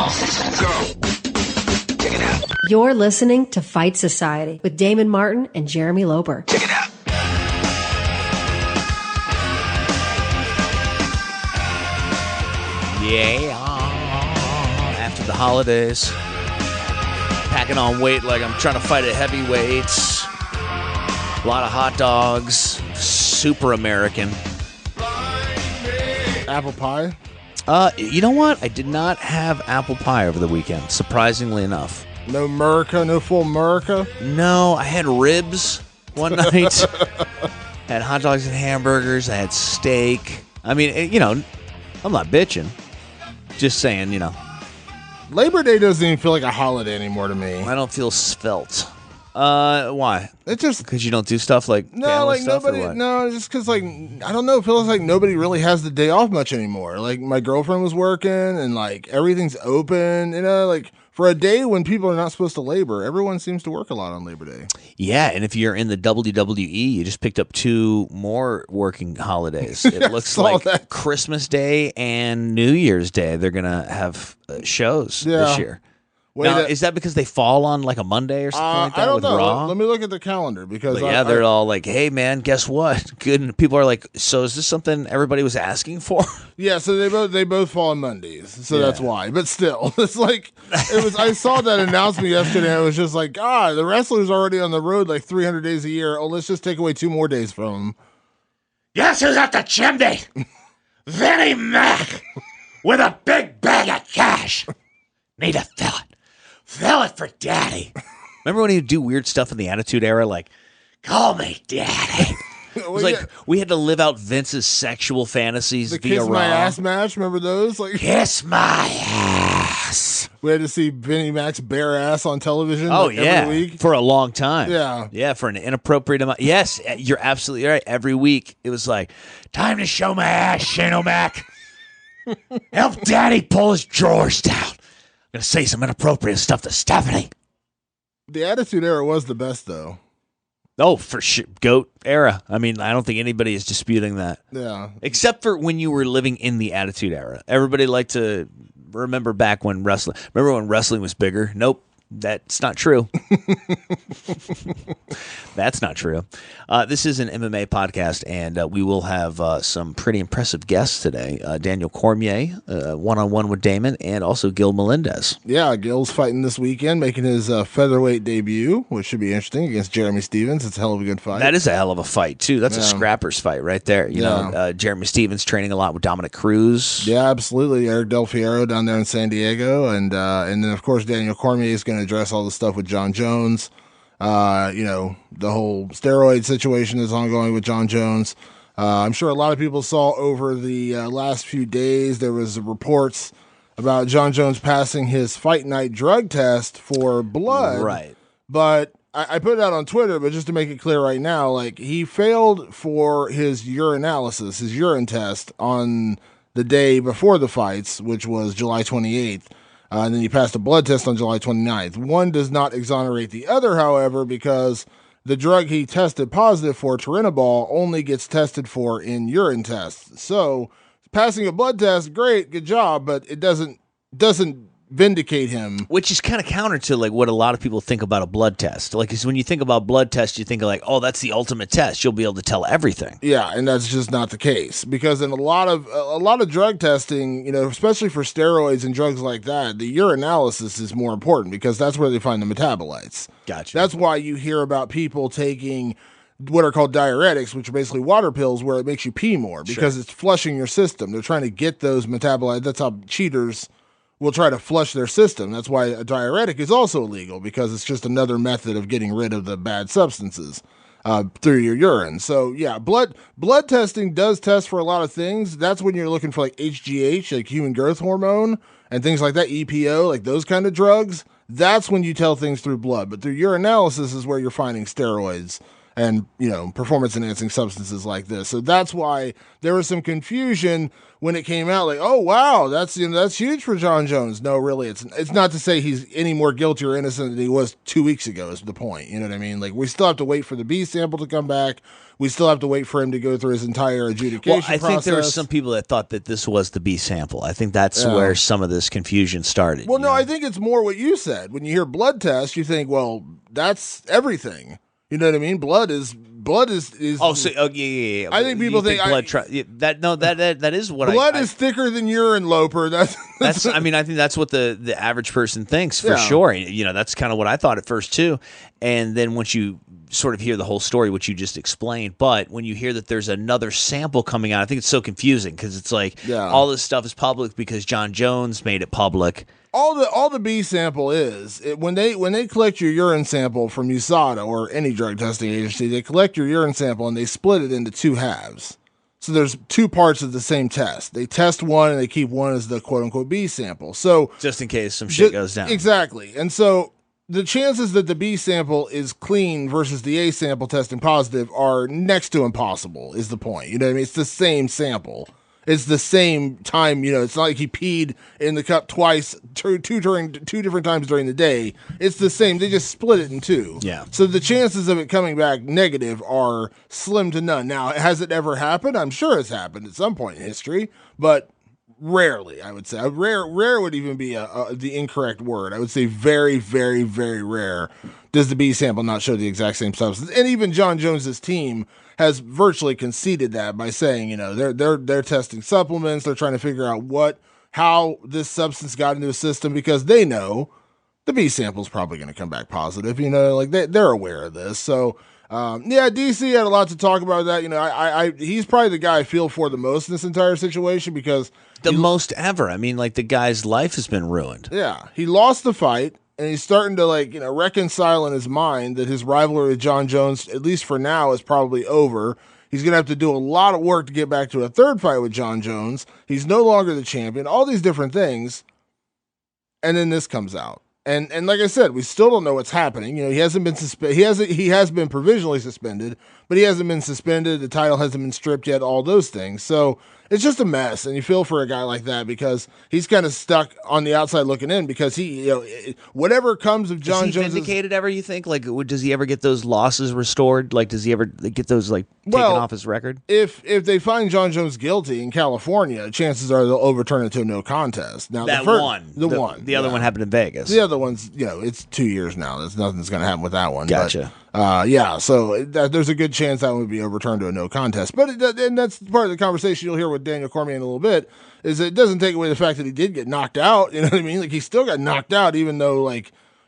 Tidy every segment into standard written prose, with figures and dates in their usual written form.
All systems go. Check it out. You're listening to Fight Society with Damon Martin and Jeremy Loper. Check it out. Yeah. After the holidays, packing on weight like I'm trying to fight at heavyweights. A lot of hot dogs. Super American. Apple pie? You know what? I did not have apple pie over the weekend, surprisingly enough. No America? No full America? No, I had ribs one night. Had hot dogs and hamburgers. I had steak. I mean, you know, I'm not bitching. Just saying, you know. Labor Day doesn't even feel like a holiday anymore to me. I don't feel svelte. Why? It's just because you don't do stuff like family stuff, nobody. or what? No, just because I don't know. It feels like nobody really has the day off much anymore. Like my girlfriend was working, and like everything's open. You know, like for a day when people are not supposed to labor, everyone seems to work a lot on Labor Day. Yeah, and if you're in the WWE, you just picked up 2 more working holidays. It looks like that. Christmas Day and New Year's Day. They're gonna have shows this year. Now, is that because they fall on like a Monday or something like that? I don't with know. Raw? Let me look at the calendar because they're all like, "Hey, man, guess what?" Good. And people are like, "So is this something everybody was asking for?" Yeah, so they both fall on Mondays, so that's why. But still, it's like it was. I saw that announcement yesterday. And it was just like, God, the wrestler's already on the road like 300 days a year. Oh, let's just take away 2 more days from him. Guess who's at the chimney? Vinnie Mac with a big bag of cash. Need to fill it. Fill it for Daddy. Remember when he would do weird stuff in the Attitude Era, like, call me Daddy. It was like we had to live out Vince's sexual fantasies The via Kiss My Raw. Ass match, remember those? Like Kiss my ass. we had to see Vinnie Mac's bare ass on television. Oh, like, yeah, every week. for a long time. Yeah, for an inappropriate amount. Yes, you're absolutely right. Every week it was like, time to show my ass, Shane O'Mac. Help Daddy pull his drawers down. I'm going to say some inappropriate stuff to Stephanie. The Attitude Era was the best, though. oh, for sure, GOAT era. I mean, I don't think anybody is disputing that. Yeah. Except for when you were living in the Attitude Era. Everybody liked to remember back when wrestling. Remember when wrestling was bigger? Nope. That's not true. That's not true. This is an MMA podcast, and we will have some pretty impressive guests today. Daniel Cormier, one-on-one with Damon, and also Gil Melendez. Yeah, Gil's fighting this weekend, making his featherweight debut, which should be interesting, against Jeremy Stevens. It's a hell of a good fight. That is a hell of a fight, too. That's a scrapper's fight right there. You know, Jeremy Stevens training a lot with Dominic Cruz. Yeah, absolutely. Eric Del Fierro down there in San Diego. And then, of course, Daniel Cormier is going to address all the stuff with Jon Jones. You know, the whole steroid situation is ongoing with Jon Jones. I'm sure a lot of people saw over the last few days there was reports about Jon Jones passing his fight night drug test for blood. Right. But I put it out on Twitter, but just to make it clear right now, like he failed for his urinalysis, his urine test on the day before the fights, which was July 28th. And then he passed a blood test on July 29th. One does not exonerate the other, however, because the drug he tested positive for, Turinabol, only gets tested for in urine tests. So passing a blood test, great, good job, but it doesn't vindicate him. Which is kind of counter to like what a lot of people think about a blood test. Like, is when you think about blood tests, you think of like, oh, that's the ultimate test. You'll be able to tell everything. Yeah, and that's just not the case, because in a lot of drug testing, you know, especially for steroids and drugs like that, the urinalysis is more important because that's where they find the metabolites. Gotcha. That's why you hear about people taking what are called diuretics, which are basically water pills where it makes you pee more because it's flushing your system. They're trying to get those metabolites. That's how cheaters will try to flush their system. That's why a diuretic is also illegal, because it's just another method of getting rid of the bad substances through your urine. So yeah, blood testing does test for a lot of things. That's when you're looking for like HGH, like human growth hormone, and things like that, EPO, like those kind of drugs. That's when you tell things through blood. But through urinalysis is where you're finding steroids and performance enhancing substances like this. So that's why there was some confusion when it came out. Like, oh wow, that's huge for Jon Jones. No, really, it's not to say he's any more guilty or innocent than he was 2 weeks ago. Is the point? You know what I mean? Like, we still have to wait for the B sample to come back. We still have to wait for him to go through his entire adjudication process. I think there were some people that thought that this was the B sample. I think that's where some of this confusion started. Well, no, I think it's more what you said. When you hear blood test, you think, well, that's everything. You know what I mean? Blood is. Yeah. I think people think blood. That is what blood is thicker than urine, Loper. That's. I think that's what the average person thinks for sure. That's kind of what I thought at first too. And then once you sort of hear the whole story, which you just explained, but when you hear that there's another sample coming out, I think it's so confusing because it's like all this stuff is public because Jon Jones made it public. All the B sample is when they collect your urine sample from USADA or any drug testing agency, they collect your urine sample and they split it into two halves. So there's two parts of the same test. They test one and they keep one as the quote unquote B sample. So just in case some shit goes down. Exactly. And so the chances that the B sample is clean versus the A sample testing positive are next to impossible, is the point. You know what I mean? It's the same sample. It's the same time, it's not like he peed in the cup twice, two different times during the day. It's the same. They just split it in two. Yeah. So the chances of it coming back negative are slim to none. Now, has it ever happened? I'm sure it's happened at some point in history, but rarely, I would say. Rare would even be the incorrect word. I would say very, very, very rare does the B sample not show the exact same substance. And even Jon Jones's team has virtually conceded that by saying, they're testing supplements, they're trying to figure out how this substance got into the system because they know the B sample is probably going to come back positive. They're aware of this. So, DC had a lot to talk about that. He's probably the guy I feel for the most in this entire situation because the most ever. The guy's life has been ruined. Yeah, he lost the fight. And he's starting to reconcile in his mind that his rivalry with Jon Jones, at least for now, is probably over. He's going to have to do a lot of work to get back to a third fight with Jon Jones. He's no longer the champion. All these different things. And then this comes out. And like I said, we still don't know what's happening. He hasn't been suspended. He has been provisionally suspended, but he hasn't been suspended. The title hasn't been stripped yet. All those things. So it's just a mess, and you feel for a guy like that because he's kind of stuck on the outside looking in because he, whatever comes of Jon Jones. Is he vindicated ever, you think? Does he ever get those losses restored? Does he ever get those, taken off his record? If they find Jon Jones guilty in California, chances are they'll overturn it to a no contest. Now, the other one happened in Vegas. The other one's, it's 2 years now. There's nothing's going to happen with that one. Gotcha. But, so there's a good chance that would be overturned to a no contest. But and that's part of the conversation you'll hear with Daniel Cormier in a little bit, is it doesn't take away the fact that he did get knocked out. You know what I mean? He still got knocked out, even though,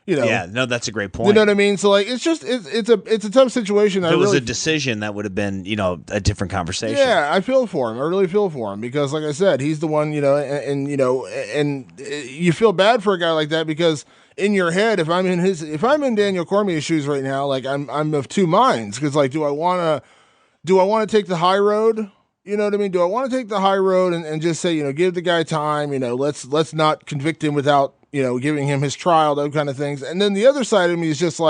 Yeah, no, that's a great point. You know what I mean? So, it's a tough situation. If it was a decision, that would have been, a different conversation. Yeah, I feel for him. I really feel for him because, like I said, he's the one, and you feel bad for a guy like that because in your head, if I'm in Daniel Cormier's shoes right now, I'm of two minds because, do I want to take the high road? You know what I mean? Do I want to take the high road and just say, give the guy time, let's not convict him without, giving him his trial, those kind of things. And then the other side of me is just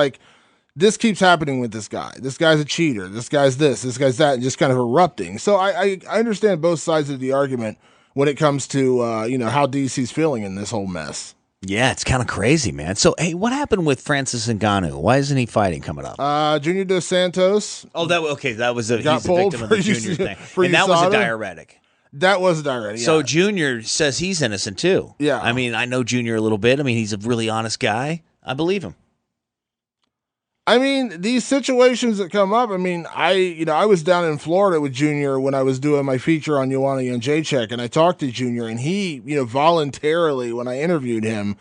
this keeps happening with this guy. This guy's a cheater. This guy's this guy's that, and just kind of erupting. So I understand both sides of the argument when it comes to, how DC's feeling in this whole mess. Yeah, it's kind of crazy, man. So, hey, what happened with Francis Ngannou? Why isn't he fighting coming up? Junior Dos Santos. Oh, that was he's a victim of the Junior thing. And that was a diuretic. That was a diuretic, yeah. So Junior says he's innocent, too. Yeah. I know Junior a little bit. He's a really honest guy. I believe him. These situations that come up, I was down in Florida with Junior when I was doing my feature on Joanna Jędrzejczyk, and I talked to Junior, and he, voluntarily, when I interviewed him,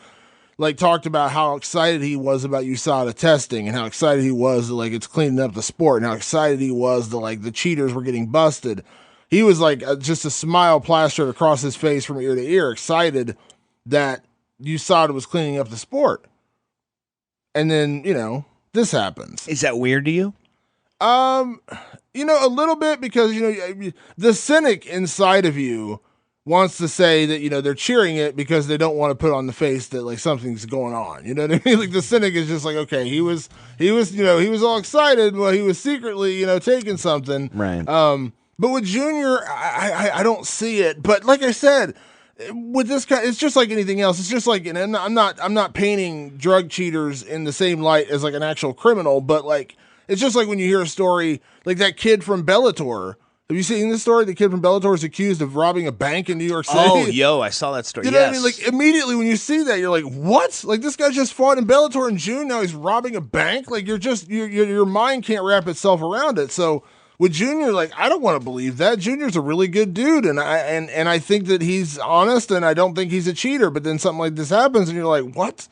talked about how excited he was about USADA testing and how excited he was that, it's cleaning up the sport and how excited he was that, the cheaters were getting busted. He was, just a smile plastered across his face from ear to ear, excited that USADA was cleaning up the sport. And then, this happens. Is that weird to you? A little bit because, the cynic inside of you wants to say that, they're cheering it because they don't want to put on the face that like something's going on. You know what I mean? Like the cynic is just like, okay, he was all excited, but he was secretly, taking something. Right. But with Junior, I don't see it. But like I said, with this guy, it's just like anything else. It's just like, and I'm not painting drug cheaters in the same light as like an actual criminal, but like, it's just like when you hear a story like that kid from Bellator. Have you seen this story? The kid from Bellator is accused of robbing a bank in New York City. Oh, yo, I saw that story. You know what I mean? Like, immediately when you see that, you're like, what? Like, this guy just fought in Bellator in June, now he's robbing a bank? Like, your mind can't wrap itself around it. So, with Junior, like, I don't want to believe that. Junior's a really good dude, and I think that he's honest, and I don't think he's a cheater. But then something like this happens, and you're like, what?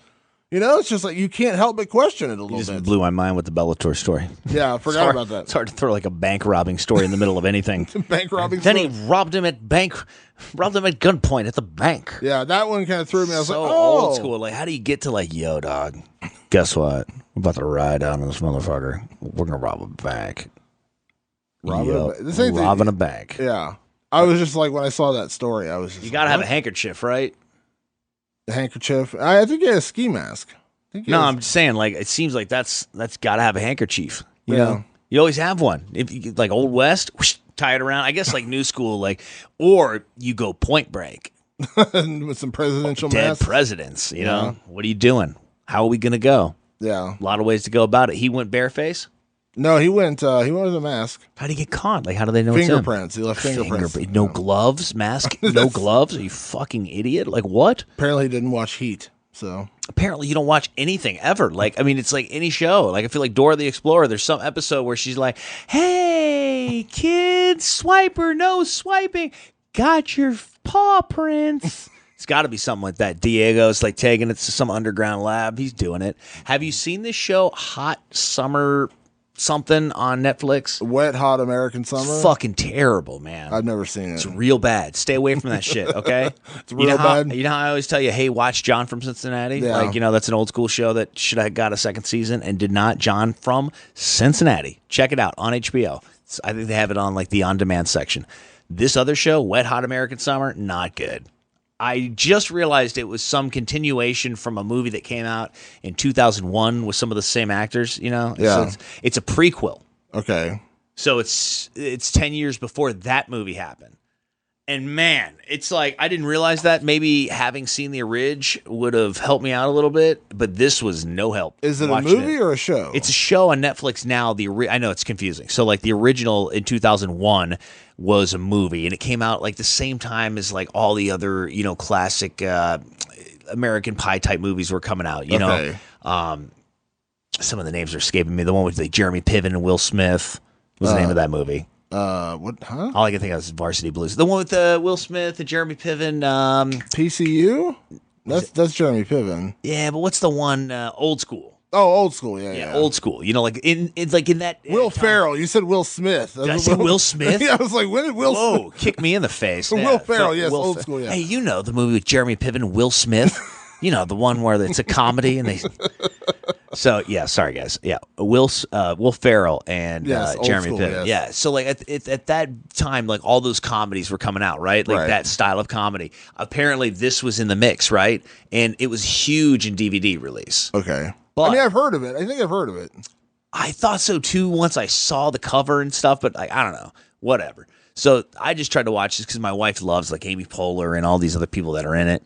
It's just like you can't help but question it a little bit. Just blew my mind with the Bellator story. Yeah, I forgot about that. It's hard to throw like a bank robbing story in the middle of anything. Bank robbing. Then he robbed him at gunpoint at the bank. Yeah, that one kind of threw me. I was like, oh, old school. Like, how do you get to like, yo, dog? Guess what? We're about to ride on this motherfucker. We're gonna rob a bank. Robbing a bank. Yeah, I was just like, when I saw that story, I was just. You gotta have a handkerchief, right? The handkerchief. I think he had a ski mask. I'm just saying, like, it seems like that's got to have a handkerchief. You know, you always have one. If you, like Old West, whoosh, tie it around. I guess like new school, like, or you go Point Break with some presidential masks. Dead presidents. You know, what are you doing? How are we gonna go? Yeah, a lot of ways to go about it. He went bareface. No, he went with a mask. How did he get caught? Like, how do they know fingerprints? It's him? He left fingerprints. No gloves, mask, no gloves. Are you fucking idiot? Like, what? Apparently, he didn't watch Heat. So apparently, you don't watch anything ever. Like, I mean, it's like any show. Like, I feel like Dora the Explorer. There's some episode where she's like, "Hey, kids, swiper, no swiping. Got your paw prints." It's got to be something like that. Diego's like taking it to some underground lab. He's doing it. Have you seen this show, Hot Summer something on Netflix? Wet Hot American Summer? Fucking terrible, man. I've never seen it. It's real bad. Stay away from that shit, okay? It's real bad. You know how I always tell you, hey, watch John from Cincinnati? Yeah. Like, that's an old school show that should have got a second season and did not. John from Cincinnati. Check it out on HBO. I think they have it on like the on-demand section. This other show, Wet Hot American Summer, not good. I just realized it was some continuation from a movie that came out in 2001 with some of the same actors, Yeah. So it's a prequel. Okay. So it's 10 years before that movie happened. And man, it's like, I didn't realize that. Maybe having seen the orig would have helped me out a little bit, but this was no help. Is it a movie or a show? It's a show on Netflix now. I know it's confusing. So like the original in 2001 was a movie, and it came out like the same time as like all the other, classic American Pie type movies were coming out, Okay. Some of the names are escaping me. The one with like Jeremy Piven and Will Smith was the name of that movie. What? Huh? All I can think of is Varsity Blues. The one with Will Smith and Jeremy Piven. PCU? That's Jeremy Piven. Yeah, but what's the one? Old School. Oh, Old School. Yeah. Old School. Like in that. Will Ferrell. You said Will Smith. Did I say Will Smith? Yeah, I was like, when did Will? Whoa! Kick me in the face. Will Ferrell. Yes, Old School. Yeah. Hey, the movie with Jeremy Piven and Will Smith. The one where it's a comedy and they. So yeah, sorry guys. Yeah, Will Ferrell and Jeremy Piven. Yes. Yeah, so like at that time, like all those comedies were coming out, right? Like that style of comedy. Apparently, this was in the mix, right? And it was huge in DVD release. Okay, but, I've heard of it. I think I've heard of it. I thought so too once I saw the cover and stuff, but like I don't know, whatever. So I just tried to watch this because my wife loves like Amy Poehler and all these other people that are in it,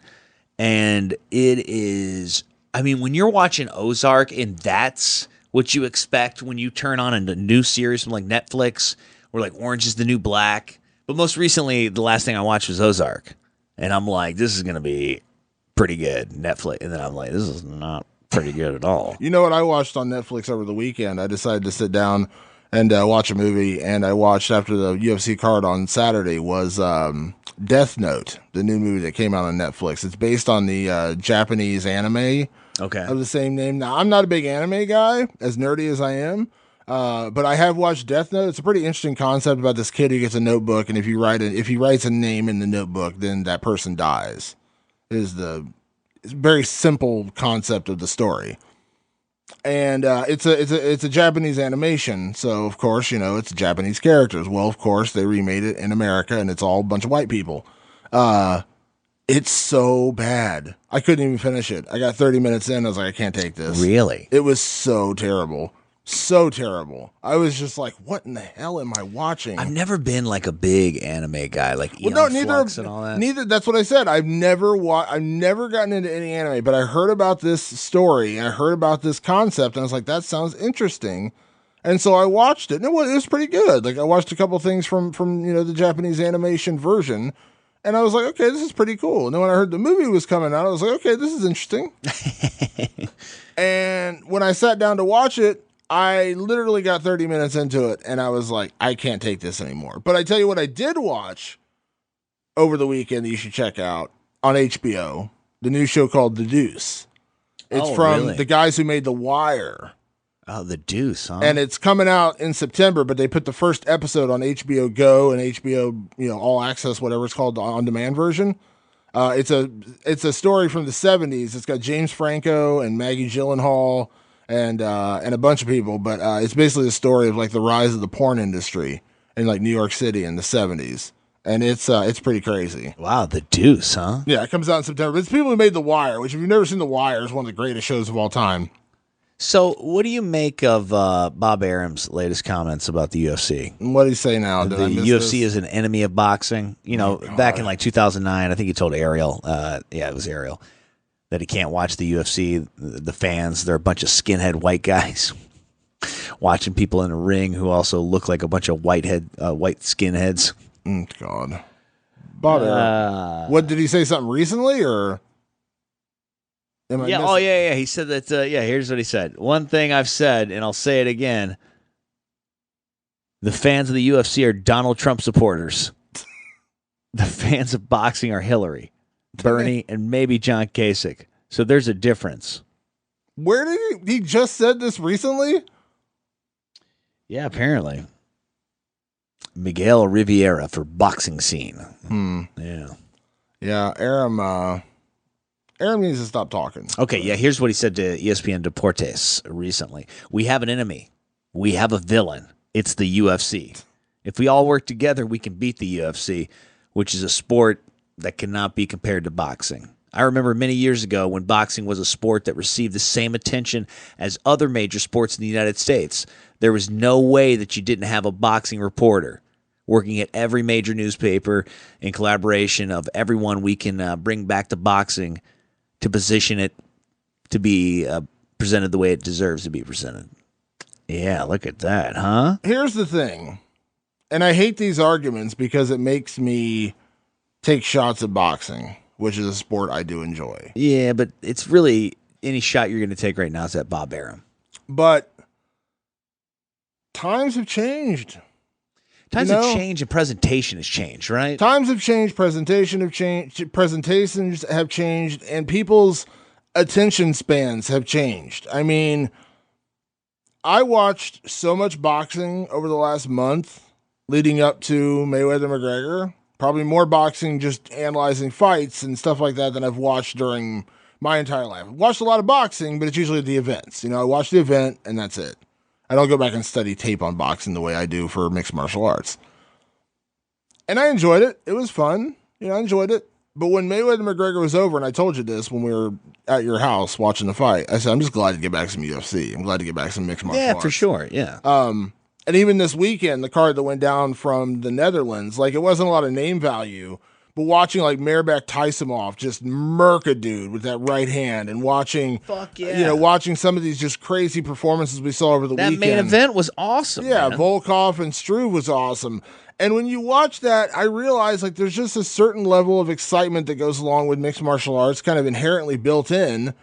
and it is. I mean, when you're watching Ozark and that's what you expect when you turn on a new series from like Netflix or like Orange is the New Black. But most recently, the last thing I watched was Ozark. And I'm like, this is going to be pretty good, Netflix. And then I'm like, this is not pretty good at all. You know what I watched on Netflix over the weekend? I decided to sit down and watch a movie. And I watched after the UFC card on Saturday was Death Note, the new movie that came out on Netflix. It's based on the Japanese anime. Okay. Of the same name. Now, I'm not a big anime guy, as nerdy as I am, but I have watched Death Note. It's a pretty interesting concept about this kid who gets a notebook, and if he writes a name in the notebook, then that person dies. It's a very simple concept of the story, and it's a Japanese animation. So of course, it's Japanese characters. Well, of course, they remade it in America, and it's all a bunch of white people. It's so bad. I couldn't even finish it. I got 30 minutes in. I was like, I can't take this. Really? It was so terrible. So terrible. I was just like, what in the hell am I watching? I've never been like a big anime guy, like neither. and all that. Neither. That's what I said. I've never gotten into any anime, but I heard about this story and I heard about this concept, and I was like, that sounds interesting. And so I watched it, and it was pretty good. Like I watched a couple things from the Japanese animation version, and I was like, okay, this is pretty cool. And then when I heard the movie was coming out, I was like, okay, this is interesting. And when I sat down to watch it, I literally got 30 minutes into it, and I was like, I can't take this anymore. But I tell you what I did watch over the weekend that you should check out on HBO, the new show called The Deuce. It's from the guys who made The Wire. Oh, The Deuce, huh? And it's coming out in September, but they put the first episode on HBO Go and HBO, All Access, whatever it's called, the on-demand version. It's a story from the 70s. It's got James Franco and Maggie Gyllenhaal and a bunch of people, but it's basically the story of like the rise of the porn industry in like New York City in the 70s, and it's pretty crazy. Wow, The Deuce, huh? Yeah, it comes out in September. But it's people who made The Wire, which if you've never seen The Wire, is one of the greatest shows of all time. So, what do you make of Bob Arum's latest comments about the UFC? What did he say now? The UFC is an enemy of boxing. Back in like 2009, I think he told Ariel, it was Ariel, that he can't watch the UFC. The fans, they're a bunch of skinhead white guys watching people in a ring who also look like a bunch of white skinheads. God. Bob, what did he say? Something recently, or? Yeah. He said that. Here's what he said. One thing I've said, and I'll say it again: the fans of the UFC are Donald Trump supporters. The fans of boxing are Hillary, Bernie, and maybe John Kasich. So there's a difference. Where did he just said this recently? Yeah, apparently. Miguel Riviera for boxing scene. Yeah, Arum needs to stop talking. Okay, here's what he said to ESPN Deportes recently. We have an enemy. We have a villain. It's the UFC. If we all work together, we can beat the UFC, which is a sport that cannot be compared to boxing. I remember many years ago when boxing was a sport that received the same attention as other major sports in the United States. There was no way that you didn't have a boxing reporter working at every major newspaper in collaboration of everyone. We can bring back to boxing to position it to be presented the way it deserves to be presented. Yeah, look at that, huh? Here's the thing, and I hate these arguments because it makes me take shots at boxing, which is a sport I do enjoy. Yeah, but it's really any shot you're going to take right now is at Bob Arum. But times have changed. Times have changed and presentation has changed, right? Times have changed, presentations have changed, and people's attention spans have changed. I mean, I watched so much boxing over the last month leading up to Mayweather-McGregor. Probably more boxing, just analyzing fights and stuff like that than I've watched during my entire life. I've watched a lot of boxing, but it's usually the events. I watch the event and that's it. I don't go back and study tape on boxing the way I do for mixed martial arts. And I enjoyed it. It was fun. I enjoyed it. But when Mayweather-McGregor was over, and I told you this when we were at your house watching the fight, I said, I'm just glad to get back some UFC. I'm glad to get back some mixed martial arts. Yeah, for sure. Yeah. And even this weekend, the card that went down from the Netherlands, like it wasn't a lot of name value, but watching like Mairbek Taisimov just murk a dude with that right hand, and watching, watching some of these just crazy performances we saw over the weekend. That main event was awesome. Yeah, man. Volkov and Struve was awesome. And when you watch that, I realize like there's just a certain level of excitement that goes along with mixed martial arts, kind of inherently built in,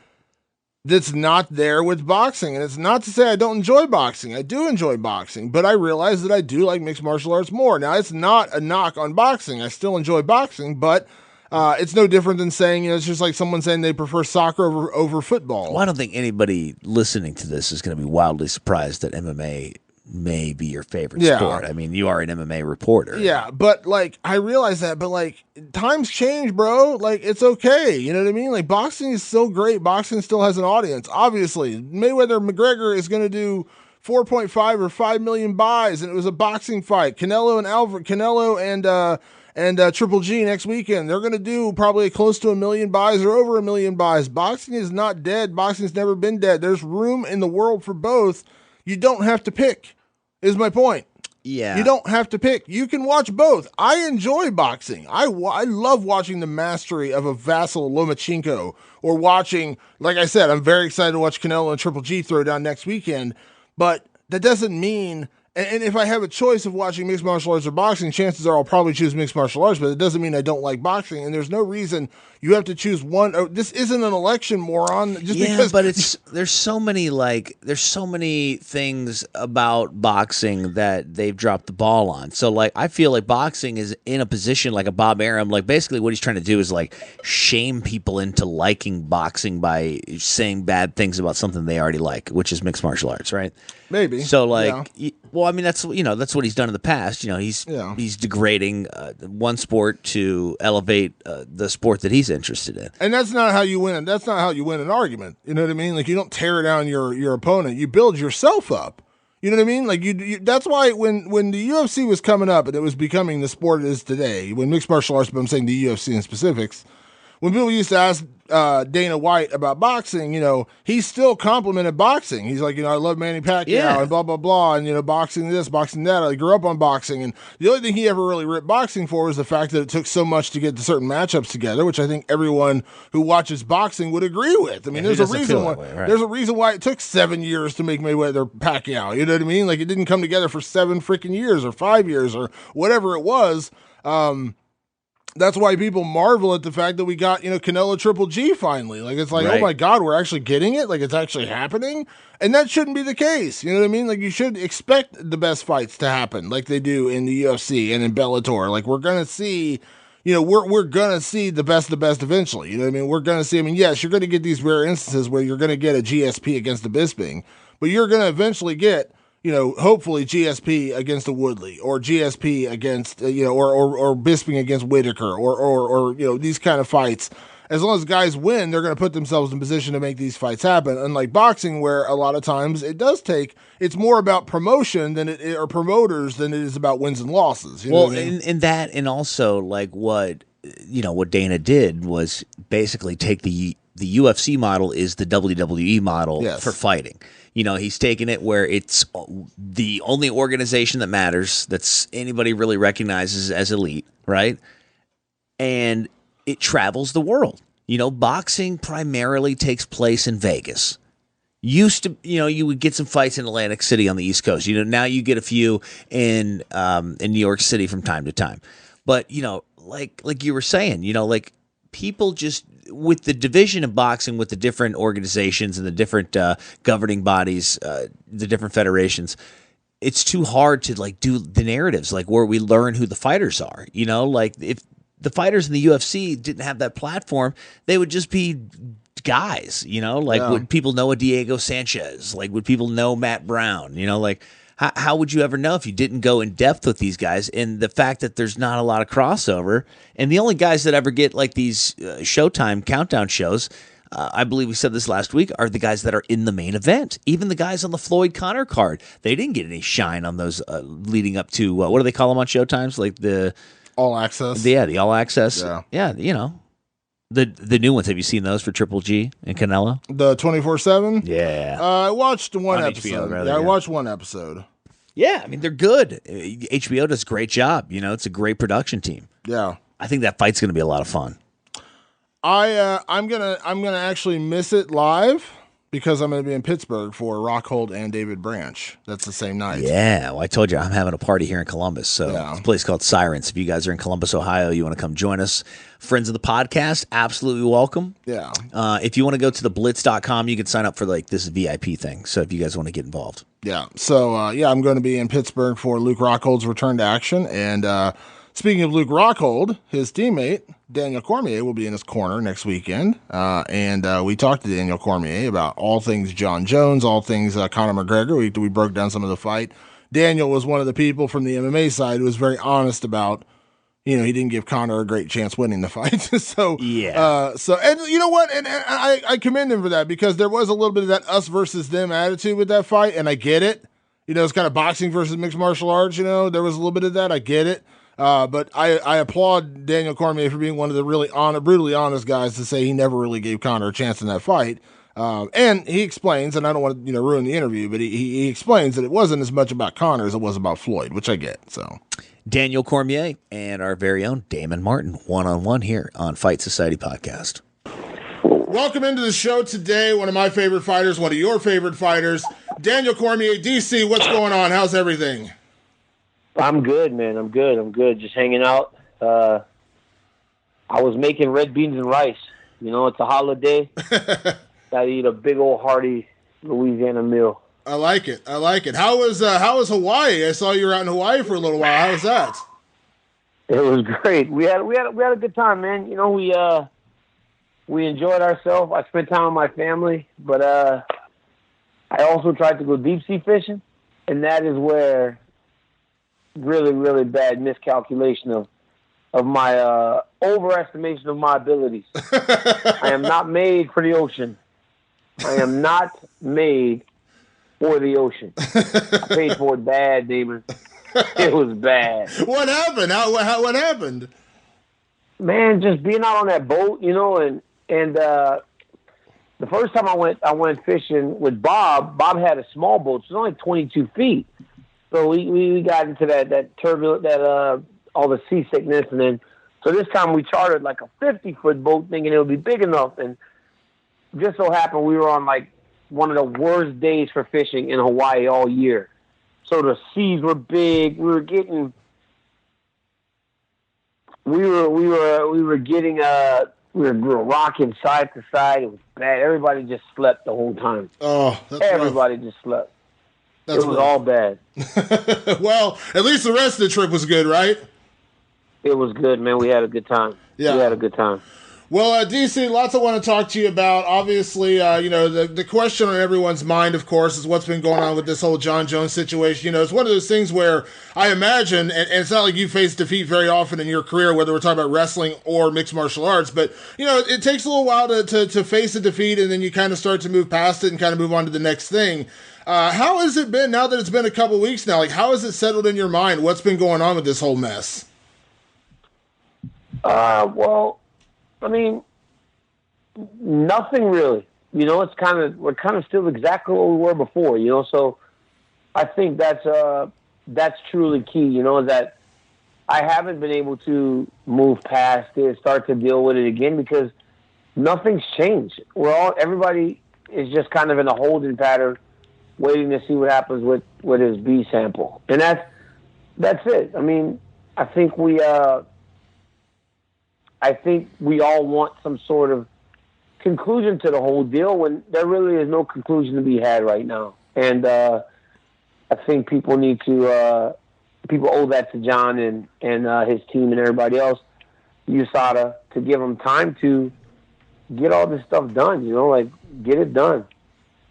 that's not there with boxing. And it's not to say I don't enjoy boxing. I do enjoy boxing, but I realize that I do like mixed martial arts more. Now, it's not a knock on boxing. I still enjoy boxing, but it's no different than saying, it's just like someone saying they prefer soccer over football. Well, I don't think anybody listening to this is going to be wildly surprised that MMA may be your favorite sport. I mean, you are an MMA reporter. Yeah, but like I realize that, but like times change, bro. Like it's okay. You know what I mean? Like boxing is still great. Boxing still has an audience. Obviously, Mayweather-McGregor is going to do 4.5 or 5 million buys, and it was a boxing fight. Canelo And Triple G next weekend, they're going to do probably close to 1 million buys or over 1 million buys. Boxing is not dead. Boxing's never been dead. There's room in the world for both. You don't have to pick, is my point. Yeah. You don't have to pick. You can watch both. I enjoy boxing. I love watching the mastery of a Vasyl Lomachenko, or watching, like I said, I'm very excited to watch Canelo and Triple G throw down next weekend. But that doesn't mean, and if I have a choice of watching mixed martial arts or boxing, chances are I'll probably choose mixed martial arts, but it doesn't mean I don't like boxing. And there's no reason you have to choose one. This isn't an election, moron. Because but there's so many things about boxing that they've dropped the ball on. So like, I feel like boxing is in a position like a Bob Arum. Like basically what he's trying to do is like shame people into liking boxing by saying bad things about something they already like, which is mixed martial arts, right? Maybe. So like, well, I mean, that's what he's done in the past. He's degrading one sport to elevate the sport that he's interested in. And that's not how you win. That's not how you win an argument. You know what I mean? Like, you don't tear down your opponent. You build yourself up. You know what I mean? Like you that's why when the UFC was coming up and it was becoming the sport it is today, when mixed martial arts, but I'm saying the UFC in specifics, when people used to ask Dana White about boxing, he still complimented boxing. He's like, I love Manny Pacquiao and blah, blah, blah. And, boxing this, boxing that. I grew up on boxing. And the only thing he ever really ripped boxing for was the fact that it took so much to get the certain matchups together, which I think everyone who watches boxing would agree with. I mean, there's a reason why there's a reason why it took 7 years to make Mayweather Pacquiao. You know what I mean? Like, it didn't come together for 7 freaking years or 5 years or whatever it was. That's why people marvel at the fact that we got, Canelo Triple G finally. Like, it's like, Oh my God, we're actually getting it? Like, it's actually happening? And that shouldn't be the case. You know what I mean? Like, you should expect the best fights to happen like they do in the UFC and in Bellator. Like, we're going to see, we're going to see the best eventually. You know what I mean? We're going to see, yes, you're going to get these rare instances where you're going to get a GSP against the Bisping, but you're going to eventually get, hopefully GSP against a Woodley, or GSP against, or Bisping against Whitaker, or these kind of fights. As long as guys win, they're going to put themselves in position to make these fights happen. Unlike boxing, where a lot of times it's more about promotion or promoters than it is about wins and losses. You know what I mean? in that, and also like what Dana did was basically take the UFC model is the WWE model for fighting. He's taken it where it's the only organization that matters, that's anybody really recognizes as elite, right? And it travels the world. Boxing primarily takes place in Vegas. Used to, you would get some fights in Atlantic City on the East Coast. Now you get a few in New York City from time to time. But, like you were saying, like people just, with the division of boxing, with the different organizations and the different governing bodies, the different federations, it's too hard to like do the narratives like where we learn who the fighters are. Like if the fighters in the UFC didn't have that platform, they would just be guys. Would people know a Diego Sanchez? Like, would people know Matt Brown? Like, how would you ever know if you didn't go in depth with these guys? And the fact that there's not a lot of crossover, and the only guys that ever get like these Showtime countdown shows, I believe we said this last week, are the guys that are in the main event. Even the guys on the Floyd Connor card, they didn't get any shine on those leading up to what do they call them on Showtimes? Like the All Access. The All Access. Yeah. The new ones, have you seen those for Triple G and Canelo? The 24/7? Yeah. I watched one On episode. HBO, I watched one episode. Yeah, I mean, they're good. HBO does a great job. It's a great production team. Yeah. I think that fight's going to be a lot of fun. I'm gonna actually miss it live because I'm gonna be in Pittsburgh for Rockhold and David Branch. That's the same night. Yeah, well, I told you I'm having a party here in Columbus. So it's a place called Sirens. If you guys are in Columbus, Ohio, you want to come join us. Friends of the podcast, absolutely welcome. Yeah. If you want to go to theblitz.com, you can sign up for like this VIP thing. So if you guys want to get involved. Yeah. So I'm going to be in Pittsburgh for Luke Rockhold's return to action. And speaking of Luke Rockhold, his teammate Daniel Cormier will be in his corner next weekend. And we talked to Daniel Cormier about all things Jon Jones, all things Conor McGregor. We broke down some of the fight. Daniel was one of the people from the MMA side who was very honest about, he didn't give Conor a great chance winning the fight. So, and you know what? And I commend him for that, because there was a little bit of that us versus them attitude with that fight. And I get it. It's kind of boxing versus mixed martial arts. There was a little bit of that. I get it. But I applaud Daniel Cormier for being one of the really brutally honest guys to say he never really gave Conor a chance in that fight. And he explains, and I don't want to ruin the interview, but he explains that it wasn't as much about Conor as it was about Floyd, which I get. So Daniel Cormier and our very own Damon Martin, one-on-one here on Fight Society Podcast. Welcome into the show today. One of my favorite fighters, one of your favorite fighters, Daniel Cormier. DC, what's going on? How's everything? I'm good, man. I'm good. Just hanging out. I was making red beans and rice. It's a holiday. Gotta eat a big old hearty Louisiana meal. I like it. How was Hawaii? I saw you were out in Hawaii for a little while. How was that? It was great. We had a good time, man. We enjoyed ourselves. I spent time with my family, but I also tried to go deep sea fishing, and that is where really, really bad miscalculation of my overestimation of my abilities. I am not made for the ocean. I am not made for the ocean. I paid for it bad, Damon. It was bad. What happened? What happened? Man, just being out on that boat, and the first time I went fishing with Bob. Bob had a small boat, so it was only 22 feet. So we got into that turbulent, all the seasickness, and then so this time we chartered like a 50-foot boat, thinking it would be big enough, and just so happened we were on like one of the worst days for fishing in Hawaii all year. So the seas were big. We were getting rocking side to side. It was bad. Everybody just slept the whole time. Oh, everybody just slept. It was all bad. Well, at least the rest of the trip was good, right? It was good, man. We had a good time. Yeah. We had a good time. Well, DC, lots I want to talk to you about. Obviously, the question on everyone's mind, of course, is what's been going on with this whole Jon Jones situation. It's one of those things where I imagine, and it's not like you face defeat very often in your career, whether we're talking about wrestling or mixed martial arts, but, it takes a little while to face a defeat, and then you kind of start to move past it and kind of move on to the next thing. How has it been now that it's been a couple weeks now? Like, how has it settled in your mind? What's been going on with this whole mess? Well, I mean, nothing really. We're kind of still exactly what we were before. So I think that's truly key. That I haven't been able to move past it, start to deal with it again because nothing's changed. Everybody is just kind of in a holding pattern, waiting to see what happens with his B sample, and that's it. I mean, I think we all want some sort of conclusion to the whole deal when there really is no conclusion to be had right now. And I think people owe that to Jon and his team and everybody else, USADA, to give them time to get all this stuff done, get it done.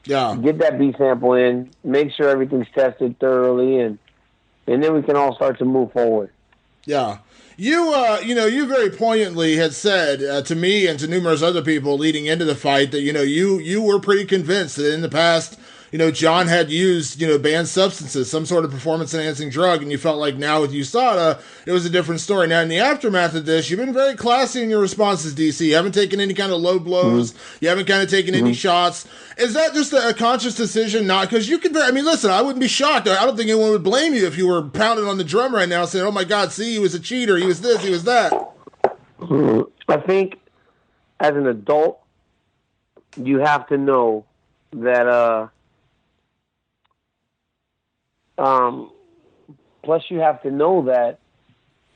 Yeah. Get that B sample in, make sure everything's tested thoroughly, and then we can all start to move forward. Yeah. You very poignantly had said to me and to numerous other people leading into the fight that, you were pretty convinced that in the past, Jon had used, banned substances, some sort of performance-enhancing drug, and you felt like now with USADA, it was a different story. Now, in the aftermath of this, you've been very classy in your responses, DC. You haven't taken any kind of low blows. Mm-hmm. You haven't kind of taken any shots. Is that just a conscious decision? Not because you can. Listen, I wouldn't be shocked. I don't think anyone would blame you if you were pounding on the drum right now saying, oh, my God, see, he was a cheater. He was this, he was that. I think as an adult, you have to know that plus you have to know that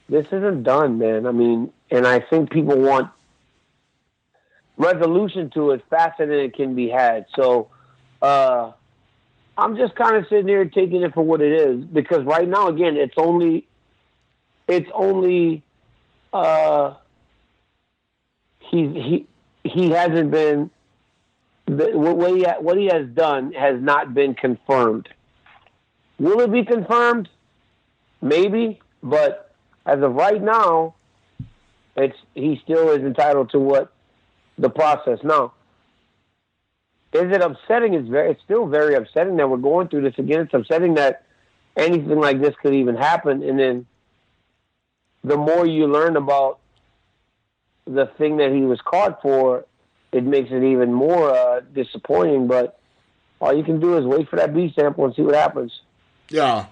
this isn't done, man. I mean, and I think people want resolution to it faster than it can be had. So I'm just kind of sitting here taking it for what it is because right now, again, it's only he hasn't been what he has done has not been confirmed. Will it be confirmed? Maybe, but as of right now, he still is entitled to what the process. Now, is it upsetting? It's still very upsetting that we're going through this again. It's upsetting that anything like this could even happen, and then the more you learn about the thing that he was caught for, it makes it even more disappointing. But all you can do is wait for that B sample and see what happens. Yeah.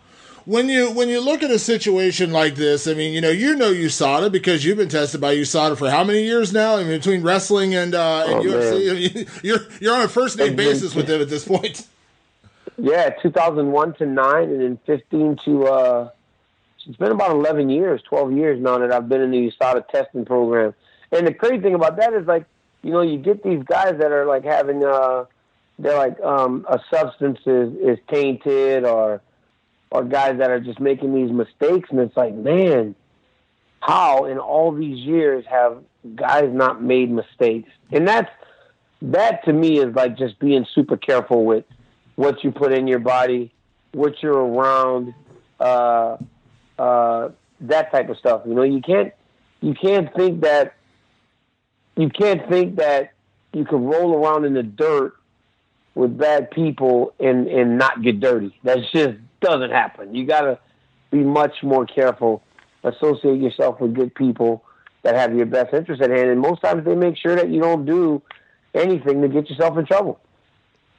When you look at a situation like this, I mean, you know USADA because you've been tested by USADA for how many years now? I mean, between wrestling and UFC, you're on a first name basis with them at this point. Yeah, 2001 to 9, and then 15 to it's been about 11 years, 12 years now that I've been in the USADA testing program. And the crazy thing about that is, like, you know, you get these guys that are like having they're like a substance is tainted, or guys that are just making these mistakes, and it's like, man, how in all these years have guys not made mistakes? And that to me is like just being super careful with what you put in your body, what you're around, that type of stuff. You know, you can't think that you can roll around in the dirt with bad people and not get dirty. That just doesn't happen. You got to be much more careful. Associate yourself with good people that have your best interest at hand, and most times they make sure that you don't do anything to get yourself in trouble.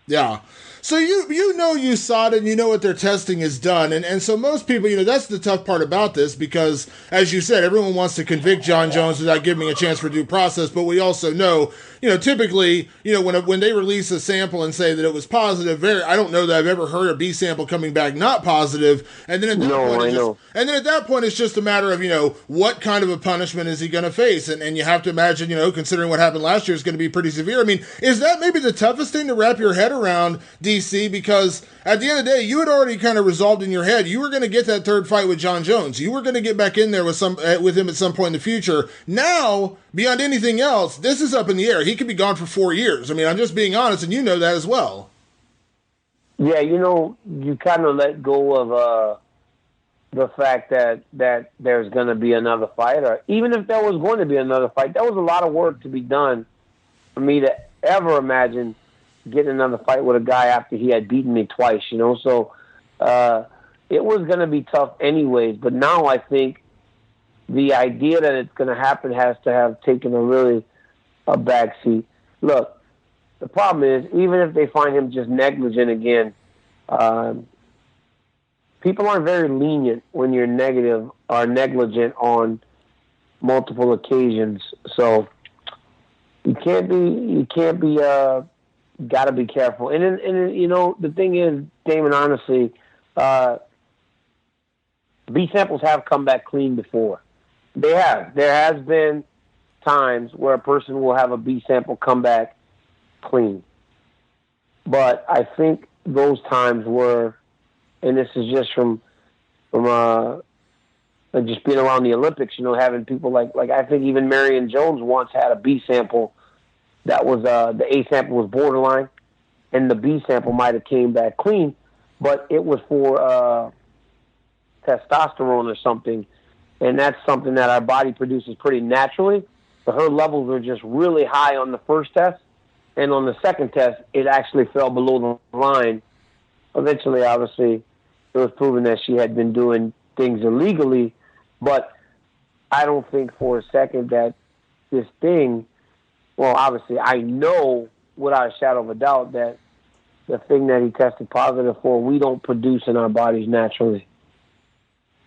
Yeah. So you know USADA and you know what their testing has done. And so most people, you know, that's the tough part about this because, as you said, everyone wants to convict Jon Jones without giving him a chance for due process. But we also know, you know, typically, you know, when they release a sample and say that it was positive, I don't know that I've ever heard a B sample coming back not positive. And then at that point, it's just a matter of, you know, what kind of a punishment is he going to face? And you have to imagine, you know, considering what happened last year is going to be pretty severe. I mean, is that maybe the toughest thing to wrap your head around, DC? Because at the end of the day, you had already kind of resolved in your head you were going to get that third fight with Jon Jones. You were going to get back in there with him at some point in the future. Now, beyond anything else, this is up in the air. He could be gone for 4 years. I mean, I'm just being honest, and you know that as well. Yeah, you know, you kind of let go of the fact that there's going to be another fight, or even if there was going to be another fight, that was a lot of work to be done for me to ever imagine getting another fight with a guy after he had beaten me twice, you know. So it was going to be tough anyways. But now I think the idea that it's going to happen has to have taken a backseat. Look, the problem is, even if they find him just negligent again, people aren't very lenient when you're negative or negligent on multiple occasions. So you can't be got to be careful. And you know, the thing is, Damon, honestly, B samples have come back clean before. They have. There has been times where a person will have a B sample come back clean. But I think those times were, and this is just from just being around the Olympics, you know, having people like I think even Marion Jones once had a B sample that was the A sample was borderline, and the B sample might have came back clean, but it was for testosterone or something, and that's something that our body produces pretty naturally. But her levels were just really high on the first test, and on the second test, it actually fell below the line. Eventually, obviously, it was proven that she had been doing things illegally, but I don't think for a second that this thing, well, obviously, I know without a shadow of a doubt that the thing that he tested positive for, we don't produce in our bodies naturally.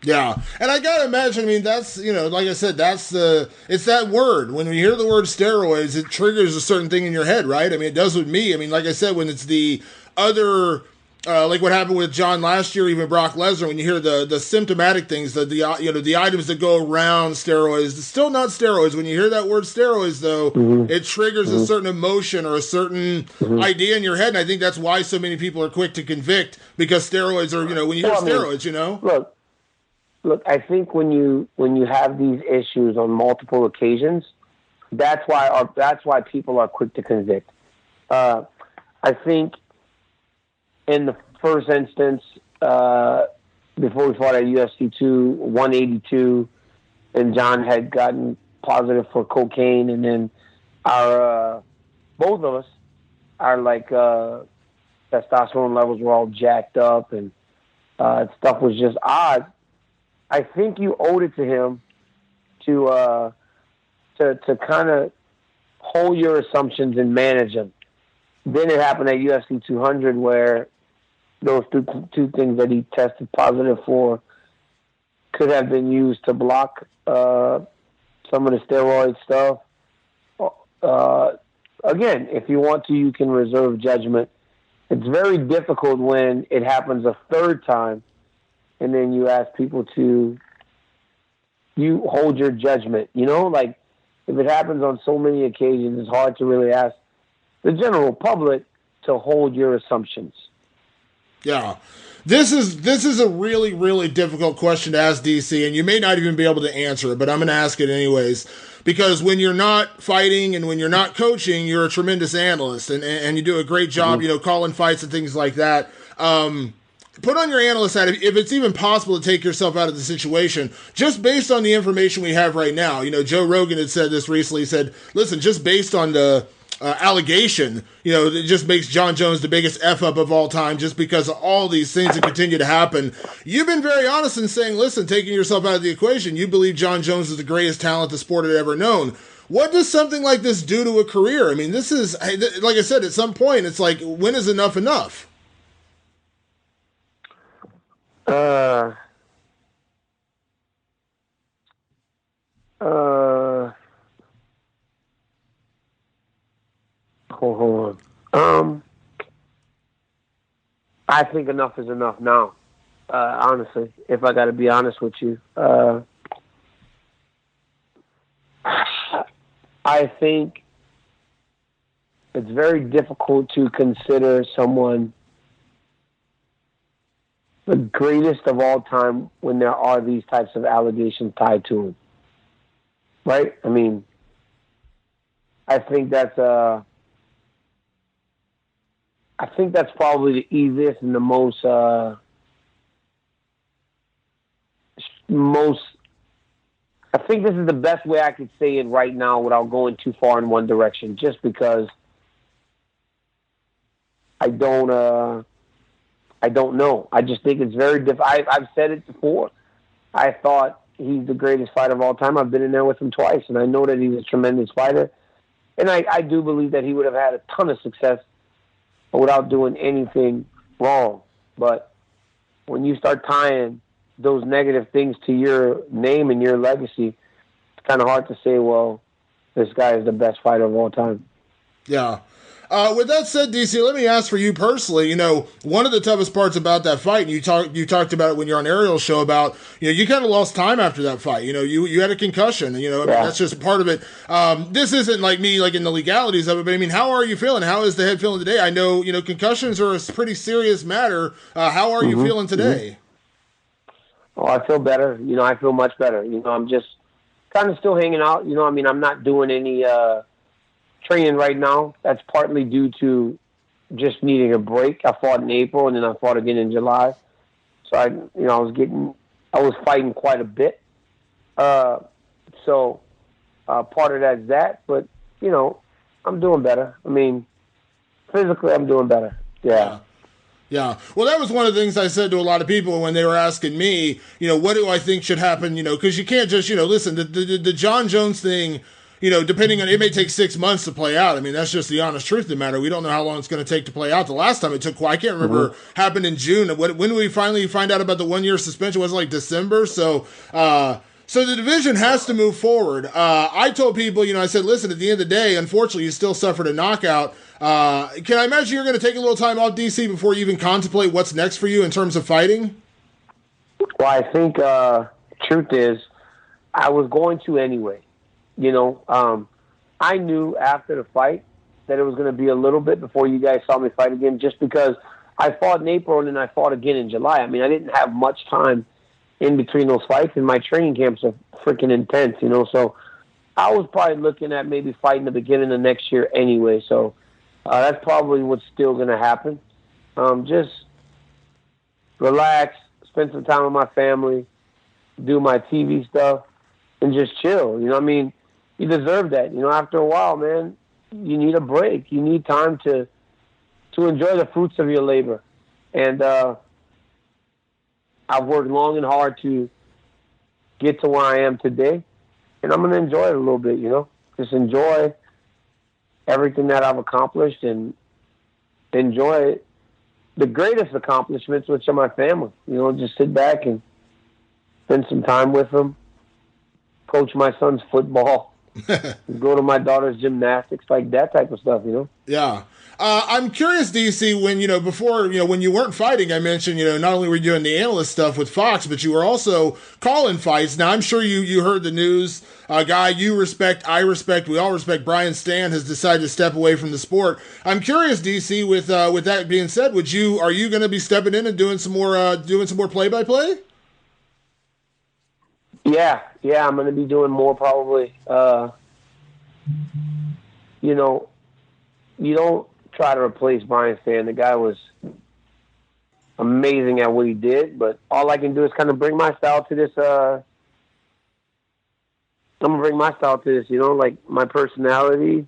Yeah, and I gotta imagine, I mean, that's, you know, like I said, it's that word. When you hear the word steroids, it triggers a certain thing in your head, right? I mean, it does with me. I mean, like I said, when it's the other, like what happened with John last year, even Brock Lesnar, when you hear the symptomatic things, the items that go around steroids, it's still not steroids. When you hear that word steroids, though, it triggers a certain emotion or a certain idea in your head, and I think that's why so many people are quick to convict, because steroids are, you know, when you hear steroids, you know? Look, I think when you have these issues on multiple occasions, that's why people are quick to convict. I think in the first instance, before we fought at UFC 182, and John had gotten positive for cocaine, and then our both of us, our testosterone levels were all jacked up, and stuff was just odd. I think you owed it to him to kind of hold your assumptions and manage them. Then it happened at UFC 200 where those two things that he tested positive for could have been used to block some of the steroid stuff. Again, if you want to, you can reserve judgment. It's very difficult when it happens a third time and then you ask people to hold your judgment. You know, like if it happens on so many occasions, it's hard to really ask the general public to hold your assumptions. Yeah. This is a really, really difficult question to ask, DC, and you may not even be able to answer it, but I'm going to ask it anyways. Because when you're not fighting and when you're not coaching, you're a tremendous analyst, and you do a great job, calling fights and things like that. Put on your analyst hat, if it's even possible to take yourself out of the situation, just based on the information we have right now. Joe Rogan had said this recently. He said, listen, just based on the allegation, it just makes Jon Jones the biggest F-up of all time just because of all these things that continue to happen. You've been very honest in saying, listen, taking yourself out of the equation, you believe Jon Jones is the greatest talent the sport had ever known. What does something like this do to a career? I mean, this is, like I said, at some point, it's like, when is enough enough? Hold on. I think enough is enough now. Honestly, if I got to be honest with you, I think it's very difficult to consider someone the greatest of all time when there are these types of allegations tied to him. Right? I mean, I think that's probably the easiest and the most I think this is the best way I could say it right now without going too far in one direction, just because I don't know. I just think it's very difficult. I've said it before. I thought he's the greatest fighter of all time. I've been in there with him twice, and I know that he's a tremendous fighter. And I do believe that he would have had a ton of success without doing anything wrong. But when you start tying those negative things to your name and your legacy, it's kind of hard to say, well, this guy is the best fighter of all time. Yeah. With that said, DC, let me ask for you personally, one of the toughest parts about that fight, and you talked about it when you're on Ariel's show about, you kind of lost time after that fight. You had a concussion, that's just part of it. This isn't like me, like in the legalities of it, but I mean, how are you feeling? How is the head feeling today? I know, concussions are a pretty serious matter. How are you feeling today? Oh, I feel better. I feel much better. I'm just kind of still hanging out. I'm not doing any, training right now. That's partly due to just needing a break. I fought in April and then I fought again in July. So I was fighting quite a bit. So part of that's that, but I'm doing better. I mean, physically I'm doing better. Yeah. Yeah. Well, that was one of the things I said to a lot of people when they were asking me, what do I think should happen? Because you can't just, listen, the Jon Jones thing, depending on, it may take 6 months to play out. I mean, that's just the honest truth of the matter. We don't know how long it's going to take to play out. The last time it took, I can't remember, happened in June. When did we finally find out about the 1 year suspension? Was it like December? So the division has to move forward. I told people, I said, listen, at the end of the day, unfortunately, you still suffered a knockout. Can I imagine you're going to take a little time off, DC, before you even contemplate what's next for you in terms of fighting? Well, I think truth is I was going to anyway. I knew after the fight that it was going to be a little bit before you guys saw me fight again, just because I fought in April and then I fought again in July. I mean, I didn't have much time in between those fights, and my training camps are freaking intense, so I was probably looking at maybe fighting the beginning of next year anyway. So that's probably what's still going to happen. Just relax, spend some time with my family, do my TV stuff, and just chill. You deserve that. After a while, man, you need a break. You need time to enjoy the fruits of your labor. And I've worked long and hard to get to where I am today. and I'm going to enjoy it a little bit, just enjoy everything that I've accomplished and enjoy the greatest accomplishments, which are my family. Just sit back and spend some time with them, coach my son's football, go to my daughter's gymnastics, like that type of stuff, Yeah. I'm curious, DC, when, before, when you weren't fighting, I mentioned, not only were you doing the analyst stuff with Fox, but you were also calling fights. Now, I'm sure you heard the news. A guy you respect, I respect, we all respect, Brian Stan, has decided to step away from the sport. I'm curious, DC, with that being said, are you going to be stepping in and doing some more play-by-play? Yeah, I'm going to be doing more probably. You don't try to replace Brian Stan. The guy was amazing at what he did, but all I can do is kind of bring my style to this. I'm going to bring my style to this, like my personality.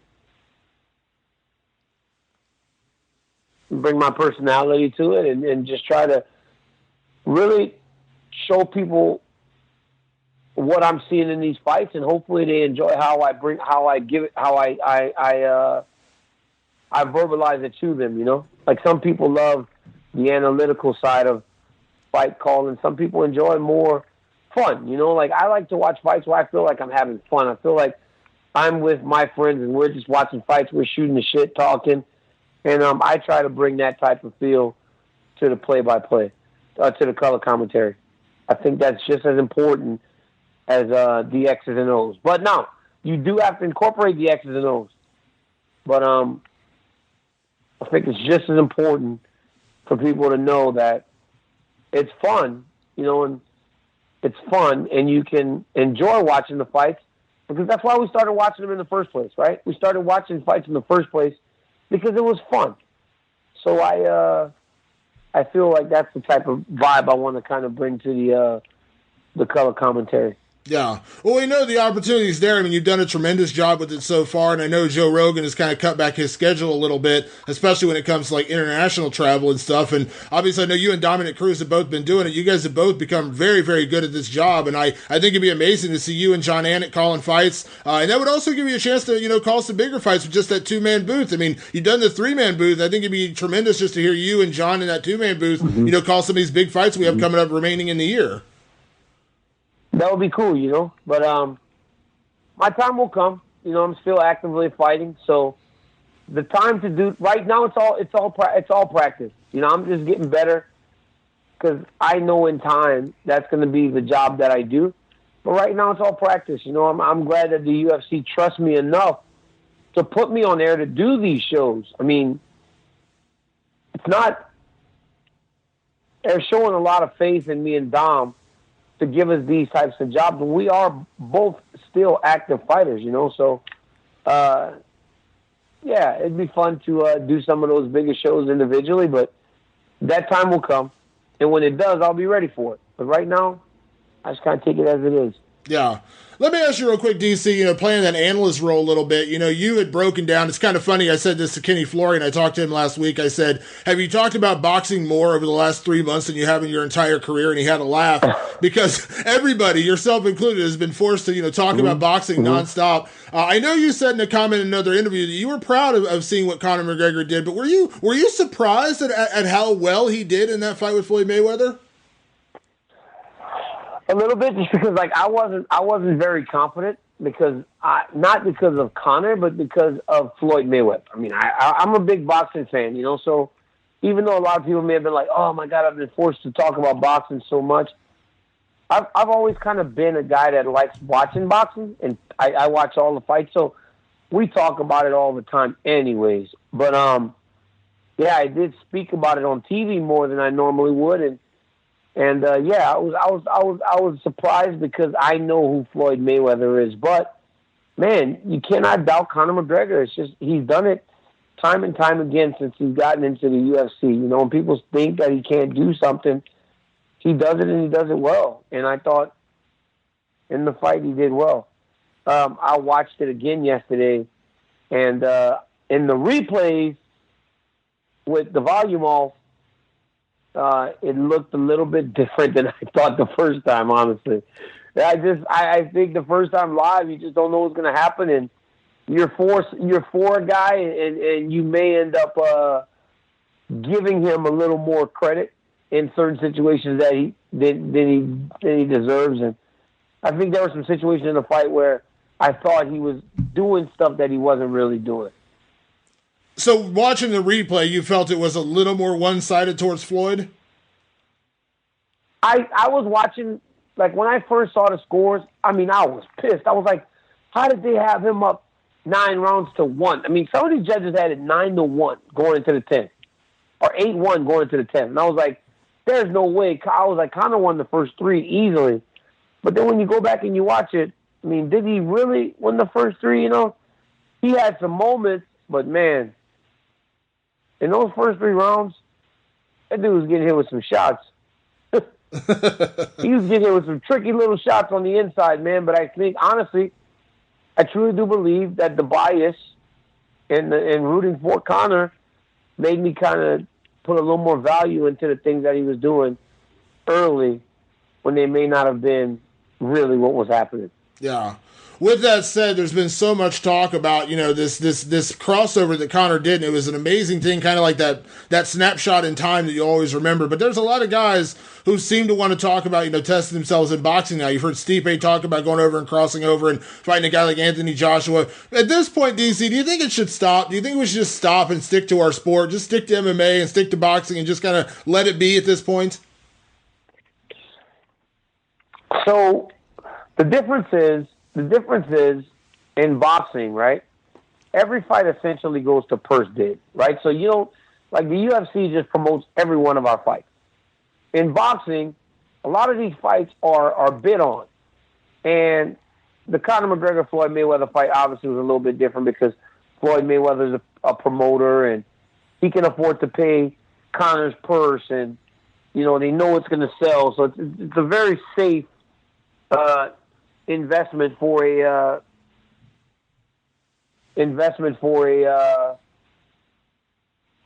Bring my personality to it and just try to really show people what I'm seeing in these fights, and hopefully they enjoy how I verbalize it to them, Like some people love the analytical side of fight calling. Some people enjoy more fun, Like I like to watch fights where I feel like I'm having fun. I feel like I'm with my friends and we're just watching fights. We're shooting the shit, talking. And I try to bring that type of feel to the play-by-play, to the color commentary. I think that's just as important as the X's and O's. But now, you do have to incorporate the X's and O's. But I think it's just as important for people to know that it's fun, and it's fun, and you can enjoy watching the fights, because that's why we started watching them in the first place, right? We started watching fights in the first place because it was fun. So I feel like that's the type of vibe I want to kind of bring to the color commentary. Yeah. Well, we know the opportunity's there. I mean, you've done a tremendous job with it so far, and I know Joe Rogan has kind of cut back his schedule a little bit, especially when it comes to like international travel and stuff. And obviously, I know you and Dominic Cruz have both been doing it. You guys have both become very, very good at this job, and I think it'd be amazing to see you and John Anik calling fights. And that would also give you a chance to, call some bigger fights with just that two-man booth. I mean, you've done the three-man booth. I think it'd be tremendous just to hear you and John in that two-man booth, call some of these big fights we have coming up remaining in the year. That would be cool, But my time will come. I'm still actively fighting, so the time to do right now it's all practice. I'm just getting better because I know in time that's going to be the job that I do. But right now it's all practice. I'm glad that the UFC trusts me enough to put me on air to do these shows. I mean, they're showing a lot of faith in me and Dom to give us these types of jobs. And we are both still active fighters, So, it'd be fun to do some of those bigger shows individually, but that time will come. And when it does, I'll be ready for it. But right now, I just kind of take it as it is. Yeah. Let me ask you real quick, DC, playing that analyst role a little bit, you had broken down, it's kind of funny, I said this to Kenny Florian, I talked to him last week, I said, have you talked about boxing more over the last 3 months than you have in your entire career? And he had a laugh, because everybody, yourself included, has been forced to, talk about boxing nonstop. I know you said in a comment in another interview that you were proud of seeing what Conor McGregor did, but were you surprised at how well he did in that fight with Floyd Mayweather? A little bit, just because I wasn't very confident not because of Conor, but because of Floyd Mayweather. I mean, I'm a big boxing fan, So even though a lot of people may have been like, "Oh my God, I've been forced to talk about boxing so much," I've always kind of been a guy that likes watching boxing, and I watch all the fights. So we talk about it all the time, anyways. But I did speak about it on TV more than I normally would, and I was surprised because I know who Floyd Mayweather is. But man, you cannot doubt Conor McGregor. It's just he's done it time and time again since he's gotten into the UFC. When people think that he can't do something, he does it and he does it well. And I thought in the fight he did well. I watched it again yesterday, and in the replays with the volume off, it looked a little bit different than I thought the first time, honestly. I think the first time live, you just don't know what's going to happen, and you're for a guy, and you may end up giving him a little more credit in certain situations than he deserves. And I think there were some situations in the fight where I thought he was doing stuff that he wasn't really doing. So watching the replay, you felt it was a little more one-sided towards Floyd? I was watching, like, when I first saw the scores, I mean, I was pissed. I was like, how did they have him up 9 rounds to 1? I mean, some of these judges had it 9-1 going into the 10th, or 8-1 going into the 10th. And I was like, there's no way. I was like, Conor won the first 3 easily. But then when you go back and you watch it, I mean, did he really win the first 3? You know, he had some moments, but man, in those first 3 rounds, that dude was getting hit with some shots. He was getting hit with some tricky little shots on the inside, man. But I think, honestly, I truly do believe that the bias and rooting for Conor made me kind of put a little more value into the things that he was doing early when they may not have been really what was happening. Yeah. With that said, there's been so much talk about, you know, this crossover that Conor did, and it was an amazing thing, kind of like that snapshot in time that you always remember. But there's a lot of guys who seem to want to talk about, you know, testing themselves in boxing now. You've heard Stipe talk about going over and crossing over and fighting a guy like Anthony Joshua. At this point, DC, do you think it should stop? Do you think we should just stop and stick to our sport, just stick to MMA and stick to boxing and just kind of let it be at this point? So the difference is in boxing, right? Every fight essentially goes to purse bid, right? So you don't, like, the UFC just promotes every one of our fights. In boxing, a lot of these fights are bid on. And the Conor McGregor-Floyd Mayweather fight obviously was a little bit different because Floyd Mayweather's a promoter and he can afford to pay Conor's purse, and, you know, they know it's going to sell. So it's a very safe investment for a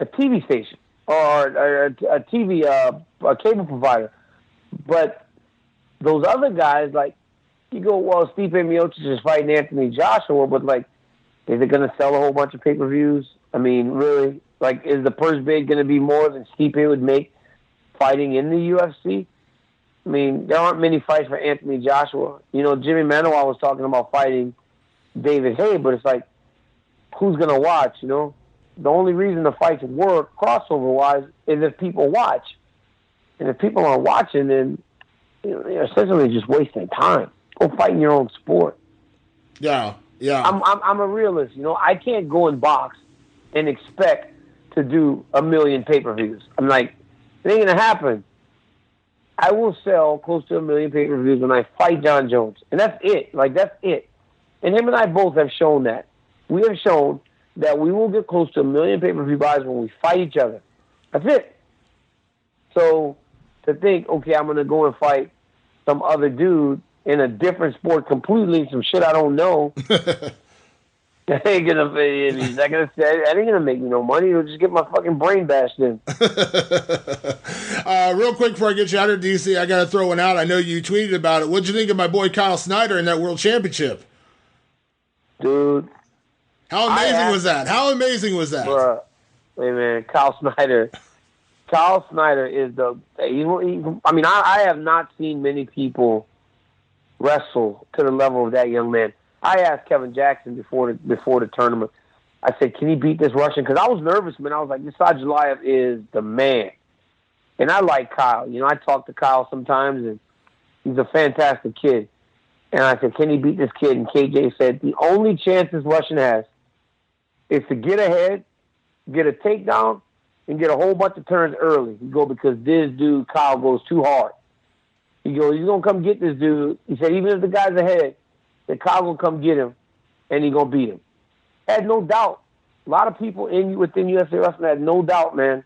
TV station or a TV a cable provider. But those other guys, like, you go, well, Stipe Miocic is fighting Anthony Joshua, but, like, is it going to sell a whole bunch of pay-per-views? I mean, really, like, is the purse bid going to be more than Stipe would make fighting in the UFC? I mean, there aren't many fights for Anthony Joshua. You know, Jimmy Manuwa was talking about fighting David Haye, but it's like, who's going to watch, you know? The only reason the fights work crossover-wise is if people watch. And if people aren't watching, then, you know, they're essentially just wasting time. Go fight in your own sport. Yeah. I'm a realist, you know. I can't go and box and expect to do 1 million pay-per-views. I'm like, it ain't going to happen. I will sell close to 1 million pay-per-views when I fight Jon Jones. And that's it. Like, that's it. And him and I both have shown that. We have shown that we will get close to 1 million pay-per-view buys when we fight each other. That's it. So to think, okay, I'm going to go and fight some other dude in a different sport completely, some shit I don't know, that ain't gonna make me no money. It'll just get my fucking brain bashed in. Real quick before I get you out of DC, I got to throw one out. I know you tweeted about it. What'd you think of my boy Kyle Snyder in that World Championship? Dude. How amazing was that? How amazing was that? Bruh, hey, man, Kyle Snyder. Kyle Snyder is I have not seen many people wrestle to the level of that young man. I asked Kevin Jackson before the tournament. I said, can he beat this Russian? Because I was nervous, man. I was like, this Sajalayev is the man. And I like Kyle. You know, I talk to Kyle sometimes, and he's a fantastic kid. And I said, can he beat this kid? And KJ said, the only chance this Russian has is to get ahead, get a takedown, and get a whole bunch of turns early. He go, because this dude, Kyle, goes too hard. He goes, he's going to come get this dude. He said, even if the guy's ahead, that Kyle will come get him, and he's going to beat him. Had no doubt. A lot of people within UFC Wrestling had no doubt, man.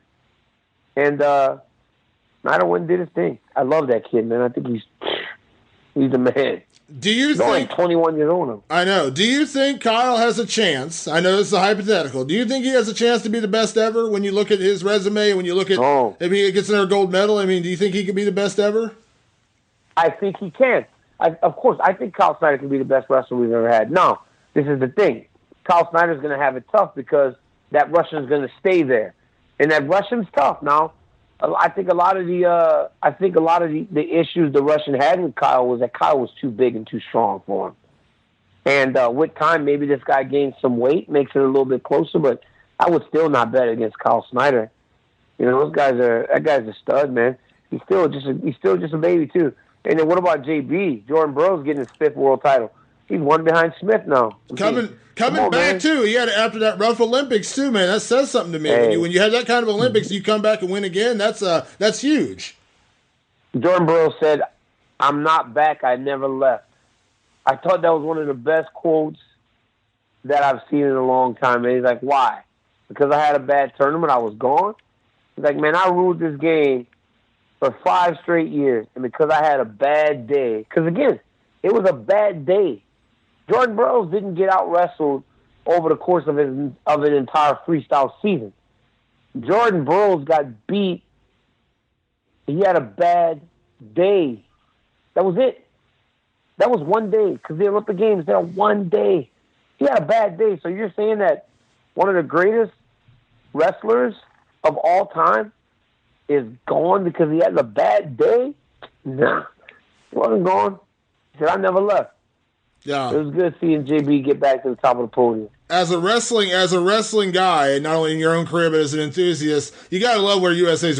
And Snyder went and did his thing. I love that kid, man. I think he's the man. He's only 21 years old now. I know. Do you think Kyle has a chance? I know this is a hypothetical. Do you think he has a chance to be the best ever when you look at his resume, when you look at if he gets another gold medal? I mean, do you think he could be the best ever? I think he can. Of course, I think Kyle Snyder can be the best wrestler we've ever had. Now, this is the thing. Kyle Snyder's going to have it tough because that Russian's going to stay there. And that Russian's tough. Now, I think a lot of the issues the Russian had with Kyle was that Kyle was too big and too strong for him. And with time, maybe this guy gains some weight, makes it a little bit closer, but I would still not bet against Kyle Snyder. You know, that guy's a stud, man. He's still just a baby too. And then what about JB? Jordan Burroughs getting his 5th world title. He's one behind Smith now. Coming back man. Too. He had after that rough Olympics too, man. That says something to me. Hey. When you have that kind of Olympics, you come back and win again. That's huge. Jordan Burroughs said, "I'm not back. I never left." I thought that was one of the best quotes that I've seen in a long time. And he's like, "Why? Because I had a bad tournament. I was gone." He's like, "Man, I ruled this game for 5 straight years, and because I had a bad day, because again, it was a bad day. Jordan Burroughs didn't get out wrestled over the course of an entire freestyle season. Jordan Burroughs got beat. He had a bad day. That was it. That was one day, because the Olympic Games, they're one day. He had a bad day. So you're saying that one of the greatest wrestlers of all time is gone because he had a bad day? Nah, he wasn't gone. He said, "I never left." Yeah, it was good seeing JB get back to the top of the podium. As a wrestling guy, not only in your own career but as an enthusiast, you gotta love where USA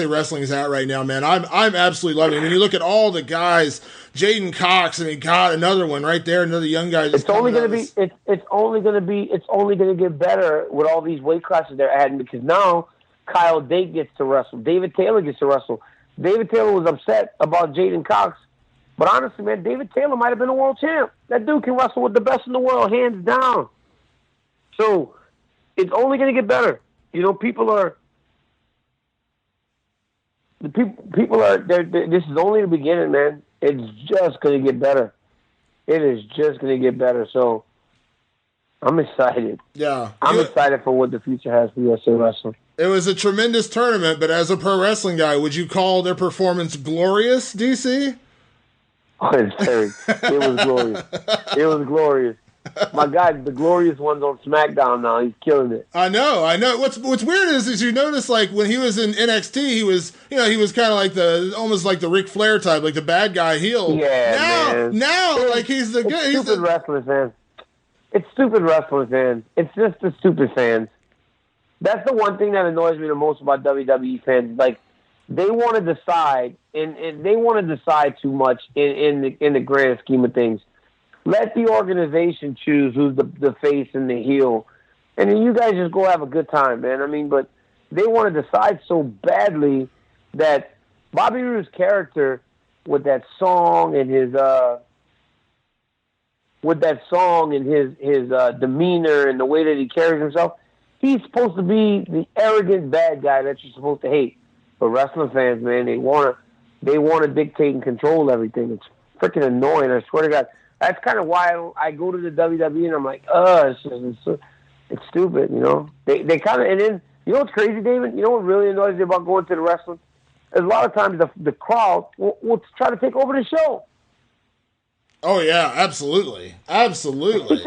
Wrestling is at right now, man. I'm absolutely loving it. When you look at all the guys, Jaden Cox, I mean, God, another one right there, another young guy. It's only going to get better with all these weight classes they're adding, because now Kyle Dake gets to wrestle, David Taylor gets to wrestle. David Taylor was upset about Jaden Cox, but honestly, man, David Taylor might have been a world champ. That dude can wrestle with the best in the world, hands down. So it's only going to get better. You know, people are. This is only the beginning, man. It's just going to get better. It is just going to get better. So I'm excited. Yeah, I'm excited for what the future has for USA Wrestling. It was a tremendous tournament, but as a pro wrestling guy, would you call their performance glorious, DC? Oh, it was glorious. It was glorious. My God, the glorious one's on SmackDown now. He's killing it. I know. What's weird is you notice, like, when he was in NXT, he was kind of like almost like the Ric Flair type, like the bad guy heel. Yeah, now, like, he's the good. It's stupid wrestling fans. It's stupid wrestling fans. It's just the stupid fans. That's the one thing that annoys me the most about WWE fans. Like, they want to decide, and they want to decide too much in the grand scheme of things. Let the organization choose who's the face and the heel. And then you guys just go have a good time, man. I mean, but they want to decide so badly that Bobby Roode's character with that song and his demeanor and the way that he carries himself, he's supposed to be the arrogant bad guy that you're supposed to hate. But wrestling fans, man, they want to dictate and control everything. It's freaking annoying. I swear to God. That's kind of why I go to the WWE and I'm like, it's stupid, you know. They kind of, and then, you know what's crazy, David? You know what really annoys me about going to the wrestling? Is a lot of times the crowd will try to take over the show. Oh, yeah, absolutely. Absolutely.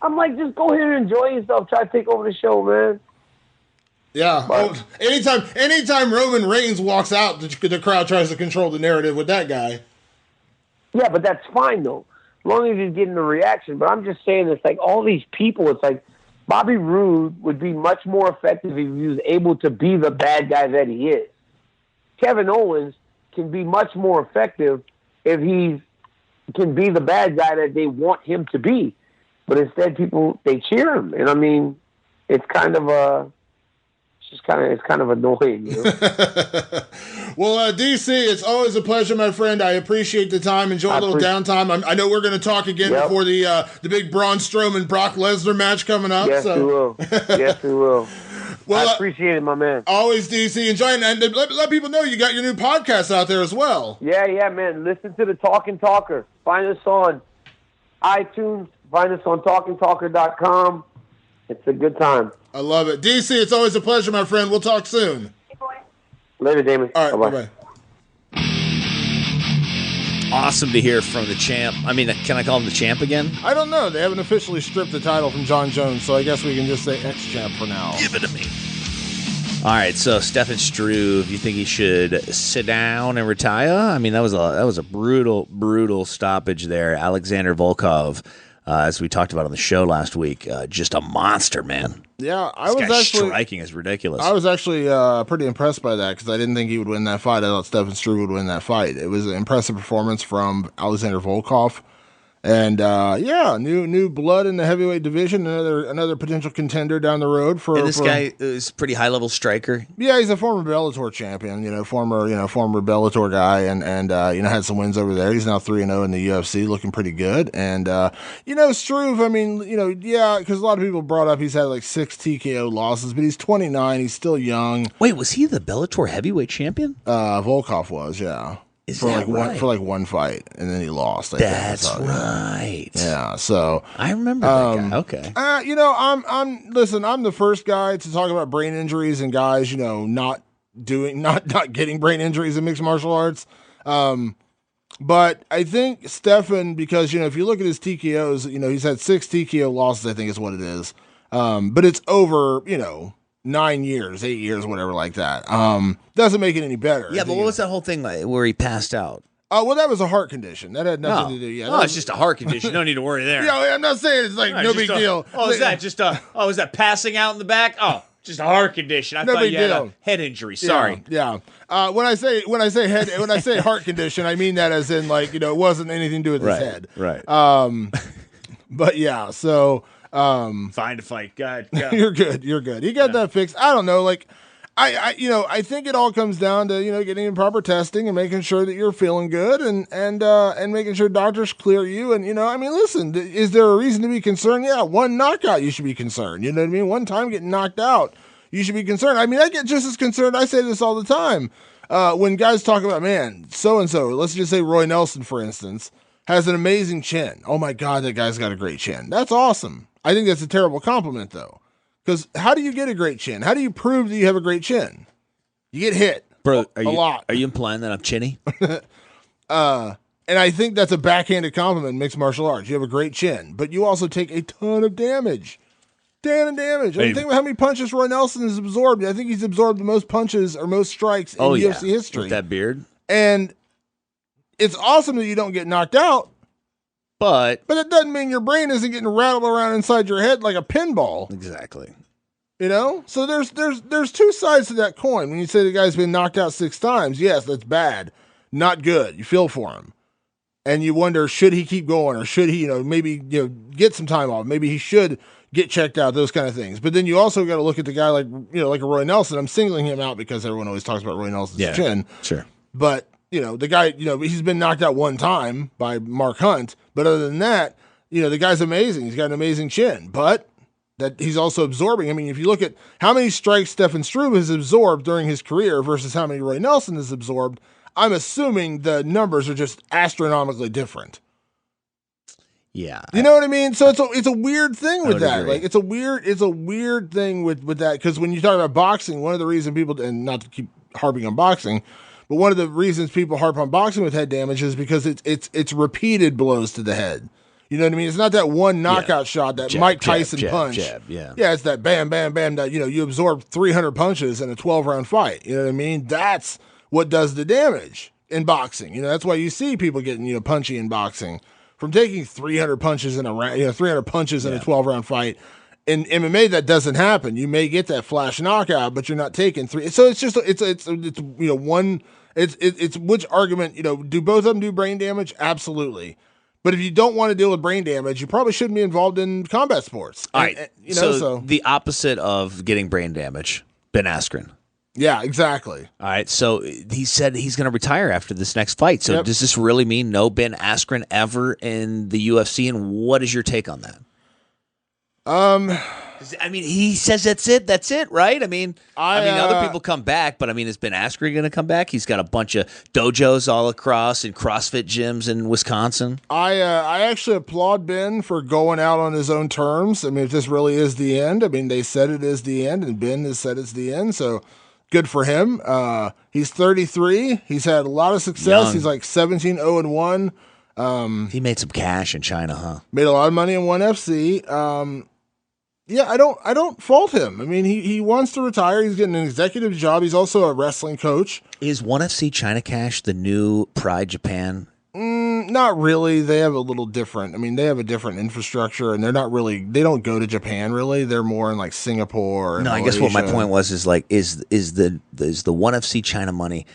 I'm like, just go ahead and enjoy yourself. Try to take over the show, man. Yeah. But, anytime Roman Reigns walks out, the crowd tries to control the narrative with that guy. Yeah, but that's fine, though. As long as he's getting the reaction. But I'm just saying, it's like all these people, it's like Bobby Roode would be much more effective if he was able to be the bad guy that he is. Kevin Owens can be much more effective if he can be the bad guy that they want him to be. But instead, people, they cheer him. And I mean, it's kind of annoying, you know? Well, DC, it's always a pleasure, my friend. I appreciate the time. Enjoy a little downtime. I know we're going to talk again before the big Braun Strowman Brock Lesnar match coming up. Yes, we will. Yes, we will. Well, I appreciate it, my man. Always, DC. Enjoy it. And let people know you got your new podcast out there as well. Yeah, man. Listen to the Talking Talker. Find us on iTunes. Find us on TalkingTalker.com. It's a good time. I love it. DC, it's always a pleasure, my friend. We'll talk soon. Later, Damon. All right, bye-bye. awesome to hear from the champ. I mean, can I call him the champ again? I don't know. They haven't officially stripped the title from Jon Jones, so I guess we can just say ex-champ for now. Give it to me. All right, so Stefan Struve, you think he should sit down and retire? I mean, that was a brutal stoppage there. Alexander Volkov, as we talked about on the show last week, just a monster, man. Yeah, striking is ridiculous. I was actually pretty impressed by that because I didn't think he would win that fight. I thought Stefan Struve would win that fight. It was an impressive performance from Alexander Volkov. And new blood in the heavyweight division. Another potential contender down the road for. And this guy is a pretty high level striker. Yeah, he's a former Bellator champion. Former Bellator guy, and had some wins over there. He's now 3-0 in the UFC, looking pretty good. And Struve. I mean, because a lot of people brought up he's had like 6 TKO losses, but he's 29. He's still young. Wait, was he the Bellator heavyweight champion? Volkov was, yeah. For one fight, and then he lost. That's right. Yeah, so I remember that guy. Okay. I'm the first guy to talk about brain injuries and guys, not getting brain injuries in mixed martial arts. But I think Stefan, because if you look at his TKOs, he's had 6 TKO losses. I think is what it is. But it's over, 9 years, 8 years, whatever like that. Doesn't make it any better. Yeah, but what was that whole thing like where he passed out? Well, that was a heart condition. That had nothing to do. Yeah, it's just a heart condition. No need to worry there. Yeah, I'm not saying it's like no big deal. Is that passing out in the back? Oh, just a heart condition. I thought you had a head injury. Sorry. Yeah. When I say heart condition, I mean that as in it wasn't anything to do with his head. Right. But yeah, so. Fine to fight. God. You're good. He got that fixed. I don't know. I think it all comes down to getting proper testing and making sure that you're feeling good and making sure doctors clear you. And listen, is there a reason to be concerned? Yeah, one knockout you should be concerned. You know what I mean? One time getting knocked out, you should be concerned. I mean, I get just as concerned. I say this all the time when guys talk about so and so. Let's just say Roy Nelson, for instance, has an amazing chin. Oh my God, that guy's got a great chin. That's awesome. I think that's a terrible compliment, though. Because how do you get a great chin? How do you prove that you have a great chin? You get hit a lot. Are you implying that I'm chinny? And I think that's a backhanded compliment in mixed martial arts. You have a great chin, but you also take a ton of damage. I mean, think about how many punches Roy Nelson has absorbed. I think he's absorbed the most punches or most strikes in UFC history. With that beard. And it's awesome that you don't get knocked out. But that doesn't mean your brain isn't getting rattled around inside your head like a pinball. Exactly. So there's 2 sides to that coin. When you say the guy's been knocked out 6 times, yes, that's bad, not good. You feel for him, and you wonder, should he keep going or should he, maybe get some time off? Maybe he should get checked out. Those kind of things. But then you also got to look at the guy like a Roy Nelson. I'm singling him out because everyone always talks about Roy Nelson's chin. Sure. But the guy, he's been knocked out 1 time by Mark Hunt. But other than that, the guy's amazing. He's got an amazing chin. But that he's also absorbing. I mean, if you look at how many strikes Stefan Struve has absorbed during his career versus how many Roy Nelson has absorbed, I'm assuming the numbers are just astronomically different. Yeah. You know what I mean? So it's a weird thing with that. Agree. Like it's a weird thing with that, because when you talk about boxing, one of the reasons people, and not to keep harping on boxing, but one of the reasons people harp on boxing with head damage is because it's repeated blows to the head. You know what I mean? It's not that one knockout shot, that Mike Tyson punch. Yeah, it's that bam, bam, bam. That you absorb 300 punches in a 12-round fight. You know what I mean? That's what does the damage in boxing. That's why you see people getting punchy in boxing from taking 300 punches in a round. 300 punches in a 12-round fight. In MMA, that doesn't happen. You may get that flash knockout, but you're not taking 3. So it's just one. It's which argument, do both of them do brain damage? Absolutely. But if you don't want to deal with brain damage, you probably shouldn't be involved in combat sports. All right. So the opposite of getting brain damage, Ben Askren. Yeah, exactly. All right. So he said he's going to retire after this next fight. So does this really mean no Ben Askren ever in the UFC? And what is your take on that? I mean, he says that's it, right? I mean, other people come back, but is Ben Askren going to come back? He's got a bunch of dojos all across and CrossFit gyms in Wisconsin. I actually applaud Ben for going out on his own terms. If this really is the end, they said it is the end, and Ben has said it's the end, so good for him. He's 33. He's had a lot of success. Young. He's like 17-0-1. He made some cash in China, huh? Made a lot of money in ONE FC. Yeah, I don't fault him. I mean, he wants to retire. He's getting an executive job. He's also a wrestling coach. Is ONE FC China Cash the new Pride Japan? Not really. They have a little different. I mean, they have a different infrastructure, and they're not really. They don't go to Japan really. They're more in like Singapore. And No, I guess what my point was is like is the ONE FC China money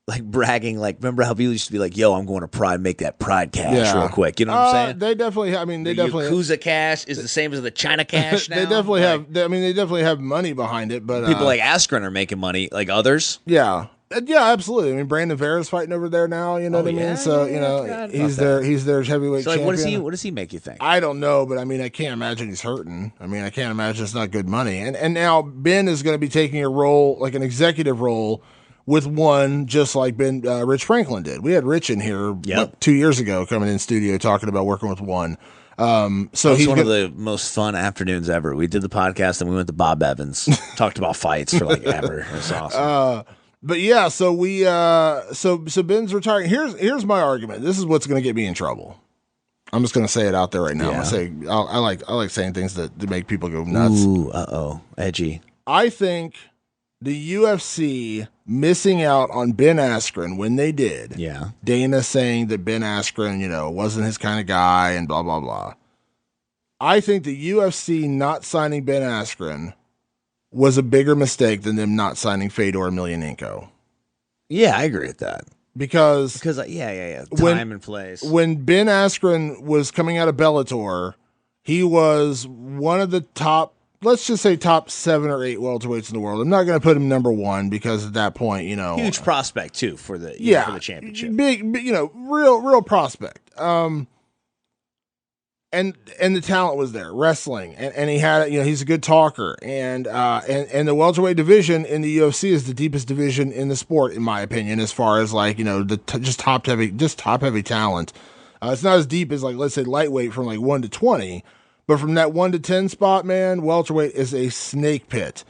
like bragging? Like, remember how people used to be like, "Yo, I'm going to Pride, make that Pride cash real quick." You know what I'm saying? They definitely. I mean, they the definitely. Yakuza cash is the same as the China cash now. They definitely Like, have. I mean, they definitely have money behind it. But people like Askren are making money, like others. yeah. Yeah, absolutely. I mean, Brandon Vera's fighting over there now. You know what I mean? yeah, So yeah, he's their heavyweight So, like, champion. what does he make you think? I don't know, but I mean, I can't imagine he's hurting. I mean, I can't imagine it's not good money. And now Ben is going to be taking a role, like an executive role, with ONE, just like Rich Franklin did. We had Rich in here 2 years ago, coming in studio talking about working with ONE. So It's he's one of the most fun afternoons ever. We did the podcast and we went to Bob Evans, talked about fights for like ever. It was awesome. But yeah, so we so Ben's retiring. Here's my argument. This is what's going to get me in trouble. I'm just going to say it out there right now. Yeah. I like saying things that make people go nuts. Ooh, edgy. I think the UFC missing out on Ben Askren when they did. Yeah. Dana saying that Ben Askren, wasn't his kind of guy and blah blah blah. I think the UFC not signing Ben Askren was a bigger mistake than them not signing Fedor Emelianenko. Yeah, I agree with that. Because Time and place. When Ben Askren was coming out of Bellator, he was one of the top, let's just say top 7 or 8 welterweights in the world. I'm not going to put him number 1 because at that point, huge prospect too for the for the championship. Big, real prospect. And the talent was there, wrestling, and he had, he's a good talker, and the welterweight division in the UFC is the deepest division in the sport, in my opinion, as far as like just top heavy talent. It's not as deep as like, let's say, lightweight from like 1 to 20, but from that 1 to 10 spot, man, welterweight is a snake pit.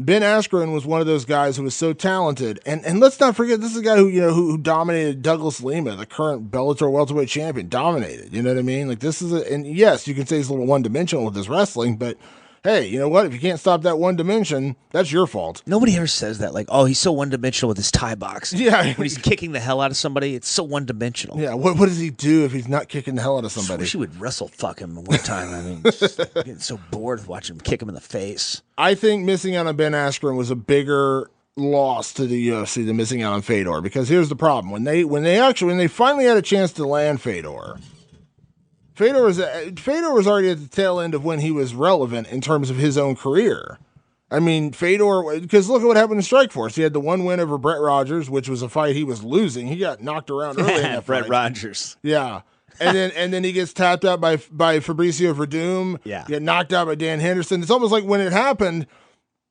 Ben Askren was one of those guys who was so talented, and let's not forget, this is a guy who dominated Douglas Lima, the current Bellator welterweight champion. Dominated, you know what I mean? Like, this is and yes, you can say he's a little one-dimensional with his wrestling, but hey, you know what? If you can't stop that one dimension, that's your fault. Nobody ever says that. Like, oh, he's so one-dimensional with his Thai box. Yeah. When he's kicking the hell out of somebody, it's so one-dimensional. Yeah, what does he do if he's not kicking the hell out of somebody? I wish he would wrestle fuck him one time. I mean, just getting so bored watching him kick him in the face. I think missing out on Ben Askren was a bigger loss to the UFC than missing out on Fedor, because here's the problem. When they finally had a chance to land Fedor was already at the tail end of when he was relevant in terms of his own career. I mean, Fedor, because look at what happened in Strikeforce. He had the one win over Brett Rogers, which was a fight he was losing. He got knocked around early in that Brett fight. Rogers. Yeah. And then he gets tapped out by Fabricio Verdum. Yeah. Get knocked out by Dan Henderson. It's almost like when it happened,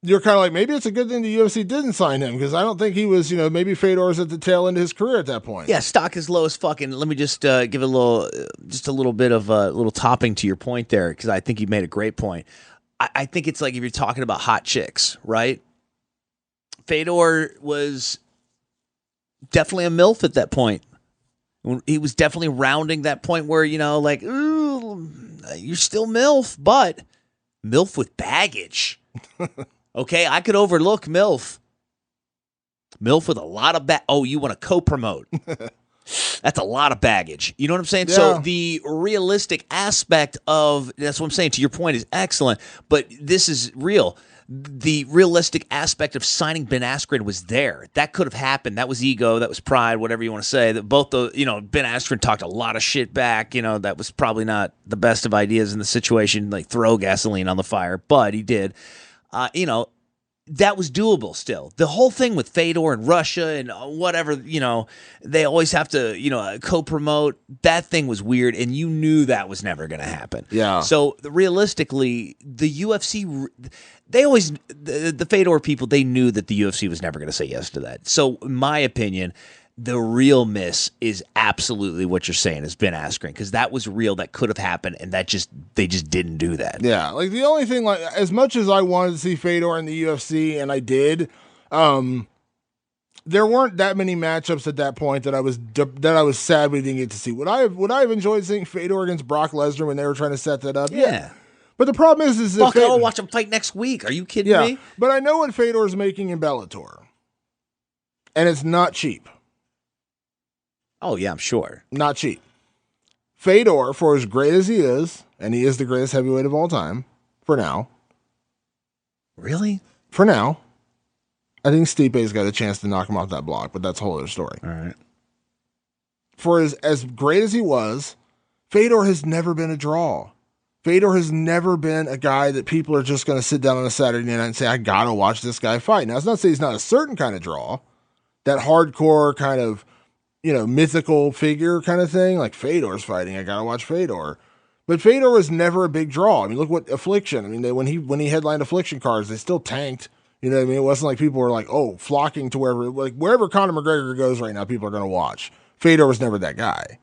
you're kind of like, maybe it's a good thing the UFC didn't sign him, because I don't think he was, maybe Fedor's at the tail end of his career at that point. Yeah, stock is low as fucking. Let me just give a little bit of a little topping to your point there, because I think you made a great point. I think it's like if you're talking about hot chicks, right? Fedor was definitely a MILF at that point. He was definitely rounding that point where, like, ooh, you're still MILF, but MILF with baggage. Okay, I could overlook MILF. MILF with a lot of oh, you want to co-promote. That's a lot of baggage. You know what I'm saying? Yeah. So the realistic aspect of, that's what I'm saying, to your point, is excellent, but this is real. The realistic aspect of signing Ben Askren was there. That could have happened. That was ego. That was pride, whatever you want to say. That both the, Ben Askren talked a lot of shit back. That was probably not the best of ideas in the situation, like throw gasoline on the fire, but he did. That was doable still. The whole thing with Fedor and Russia and whatever, they always have to, co-promote. That thing was weird, and you knew that was never going to happen. Yeah. So realistically, the UFC, they always, the Fedor people, they knew that the UFC was never going to say yes to that. So in my opinion, the real miss is absolutely what you're saying is Ben Askren, because that was real. That could have happened, and they just didn't do that. Yeah, like the only thing, like as much as I wanted to see Fedor in the UFC, and I did, There weren't that many matchups at that point that I was sad we didn't get to see. Would I have enjoyed seeing Fedor against Brock Lesnar when they were trying to set that up? Yeah. But the problem is fuck, I'll watch him fight next week. Are you kidding me? But I know what Fedor's making in Bellator, and it's not cheap. Oh yeah, I'm sure. Not cheap. Fedor, for as great as he is, and he is the greatest heavyweight of all time, for now. Really? For now. I think Stipe's got a chance to knock him off that block, but that's a whole other story. All right. For as great as he was, Fedor has never been a draw. Fedor has never been a guy that people are just going to sit down on a Saturday night and say, I got to watch this guy fight. Now, it's not to say he's not a certain kind of draw, that hardcore kind of, mythical figure kind of thing, like Fedor's fighting, I got to watch Fedor. But Fedor was never a big draw. I mean, look what Affliction, when he headlined Affliction cards, they still tanked. You know what I mean? It wasn't like people were like, flocking to wherever Conor McGregor goes right now, people are going to watch. Fedor was never that guy.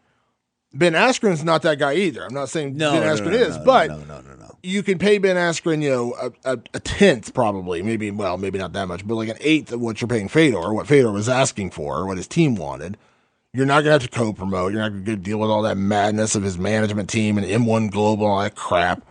Ben Askren's not that guy either. I'm not saying Ben Askren is, but you can pay Ben Askren, a tenth probably, maybe not that much, but like an eighth of what you're paying Fedor, what Fedor was asking for, or what his team wanted. You're not going to have to co-promote. You're not going to deal with all that madness of his management team and M1 Global and all that crap.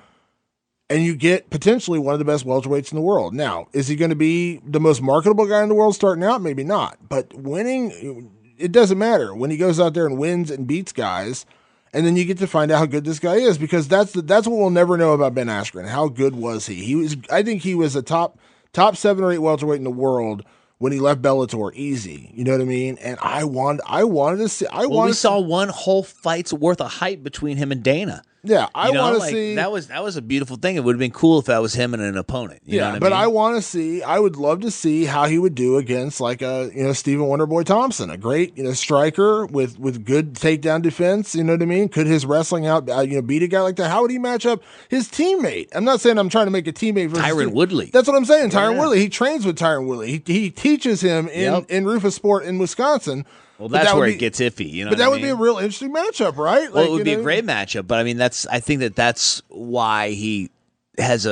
And you get potentially one of the best welterweights in the world. Now, is he going to be the most marketable guy in the world starting out? Maybe not. But winning, it doesn't matter. When he goes out there and wins and beats guys, and then you get to find out how good this guy is, because that's what we'll never know about Ben Askren. How good was he? I think he was a top 7 or 8 welterweight in the world when he left Bellator, easy. You know what I mean? And I wanted to see. We saw one whole fight's worth of hype between him and Dana. Yeah, I want to see. That was a beautiful thing. It would have been cool if that was him and an opponent. You know what I mean? I want to see. I would love to see how he would do against like a Stephen Wonderboy Thompson, a great striker with good takedown defense. You know what I mean? Could his wrestling out beat a guy like that? How would he match up his teammate? I'm not saying I'm trying to make a teammate versus Tyron Woodley. That's what I'm saying. Tyron Woodley. He trains with Tyron Woodley. He teaches him in Rufus Sport in Wisconsin. Well, that's where it gets iffy, But that would be a real interesting matchup, right? Well, it would be a great matchup, but I mean, I think that's why he has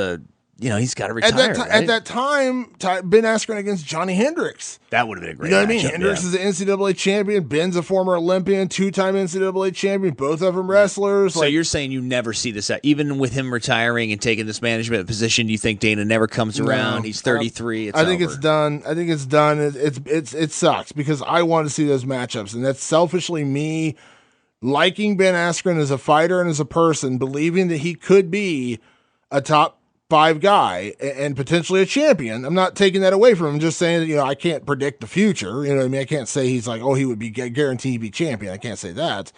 he's got to retire. At that time, Ben Askren against Johny Hendricks. That would have been a great matchup. You know what I mean? Hendricks is an NCAA champion. Ben's a former Olympian, 2-time NCAA champion. Both of them wrestlers. So you're saying you never see this, even with him retiring and taking this management position, you think Dana never comes around? He's 33. I think it's done. It sucks because I want to see those matchups, and that's selfishly me liking Ben Askren as a fighter and as a person, believing that he could be a top 5 guy and potentially a champion. I'm not taking that away from him. I'm just saying that, I can't predict the future. You know what I mean? I can't say he's like, he would be guaranteed to be champion. I can't say that.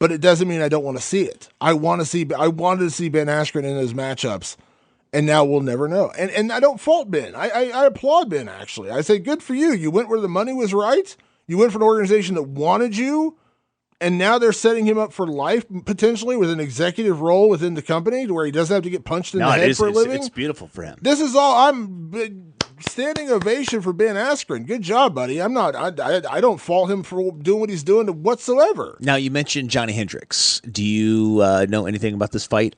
But it doesn't mean I don't want to see it. I wanted to see Ben Askren in those matchups, and now we'll never know. And I don't fault Ben. I applaud Ben, actually. I say, good for you. You went where the money was right. You went for an organization that wanted you. And now they're setting him up for life, potentially, with an executive role within the company to where he doesn't have to get punched in the head for a living. It's beautiful for him. This is all. I'm standing ovation for Ben Askren. Good job, buddy. I don't fault him for doing what he's doing whatsoever. Now, you mentioned Johny Hendricks. Do you know anything about this fight?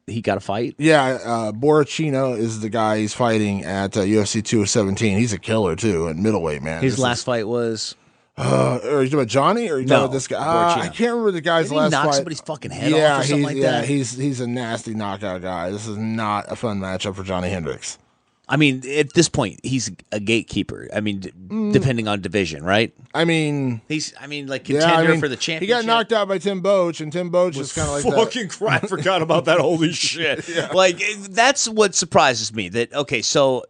He got a fight? Yeah, Borrachino is the guy he's fighting at UFC 217. He's a killer, too, at middleweight, man. His last fight was... are you talking about Johnny or are you talking about this guy? I can't remember the guy's last fight. He knocked somebody's fucking head off or something like that? He's a nasty knockout guy. This is not a fun matchup for Johny Hendricks. I mean, at this point, he's a gatekeeper. I mean, depending on division, right? I mean... contender for the championship. He got knocked out by Tim Boach, and Tim Boach was kind of like fucking crying. Forgot about that. Holy shit. Yeah. That's what surprises me.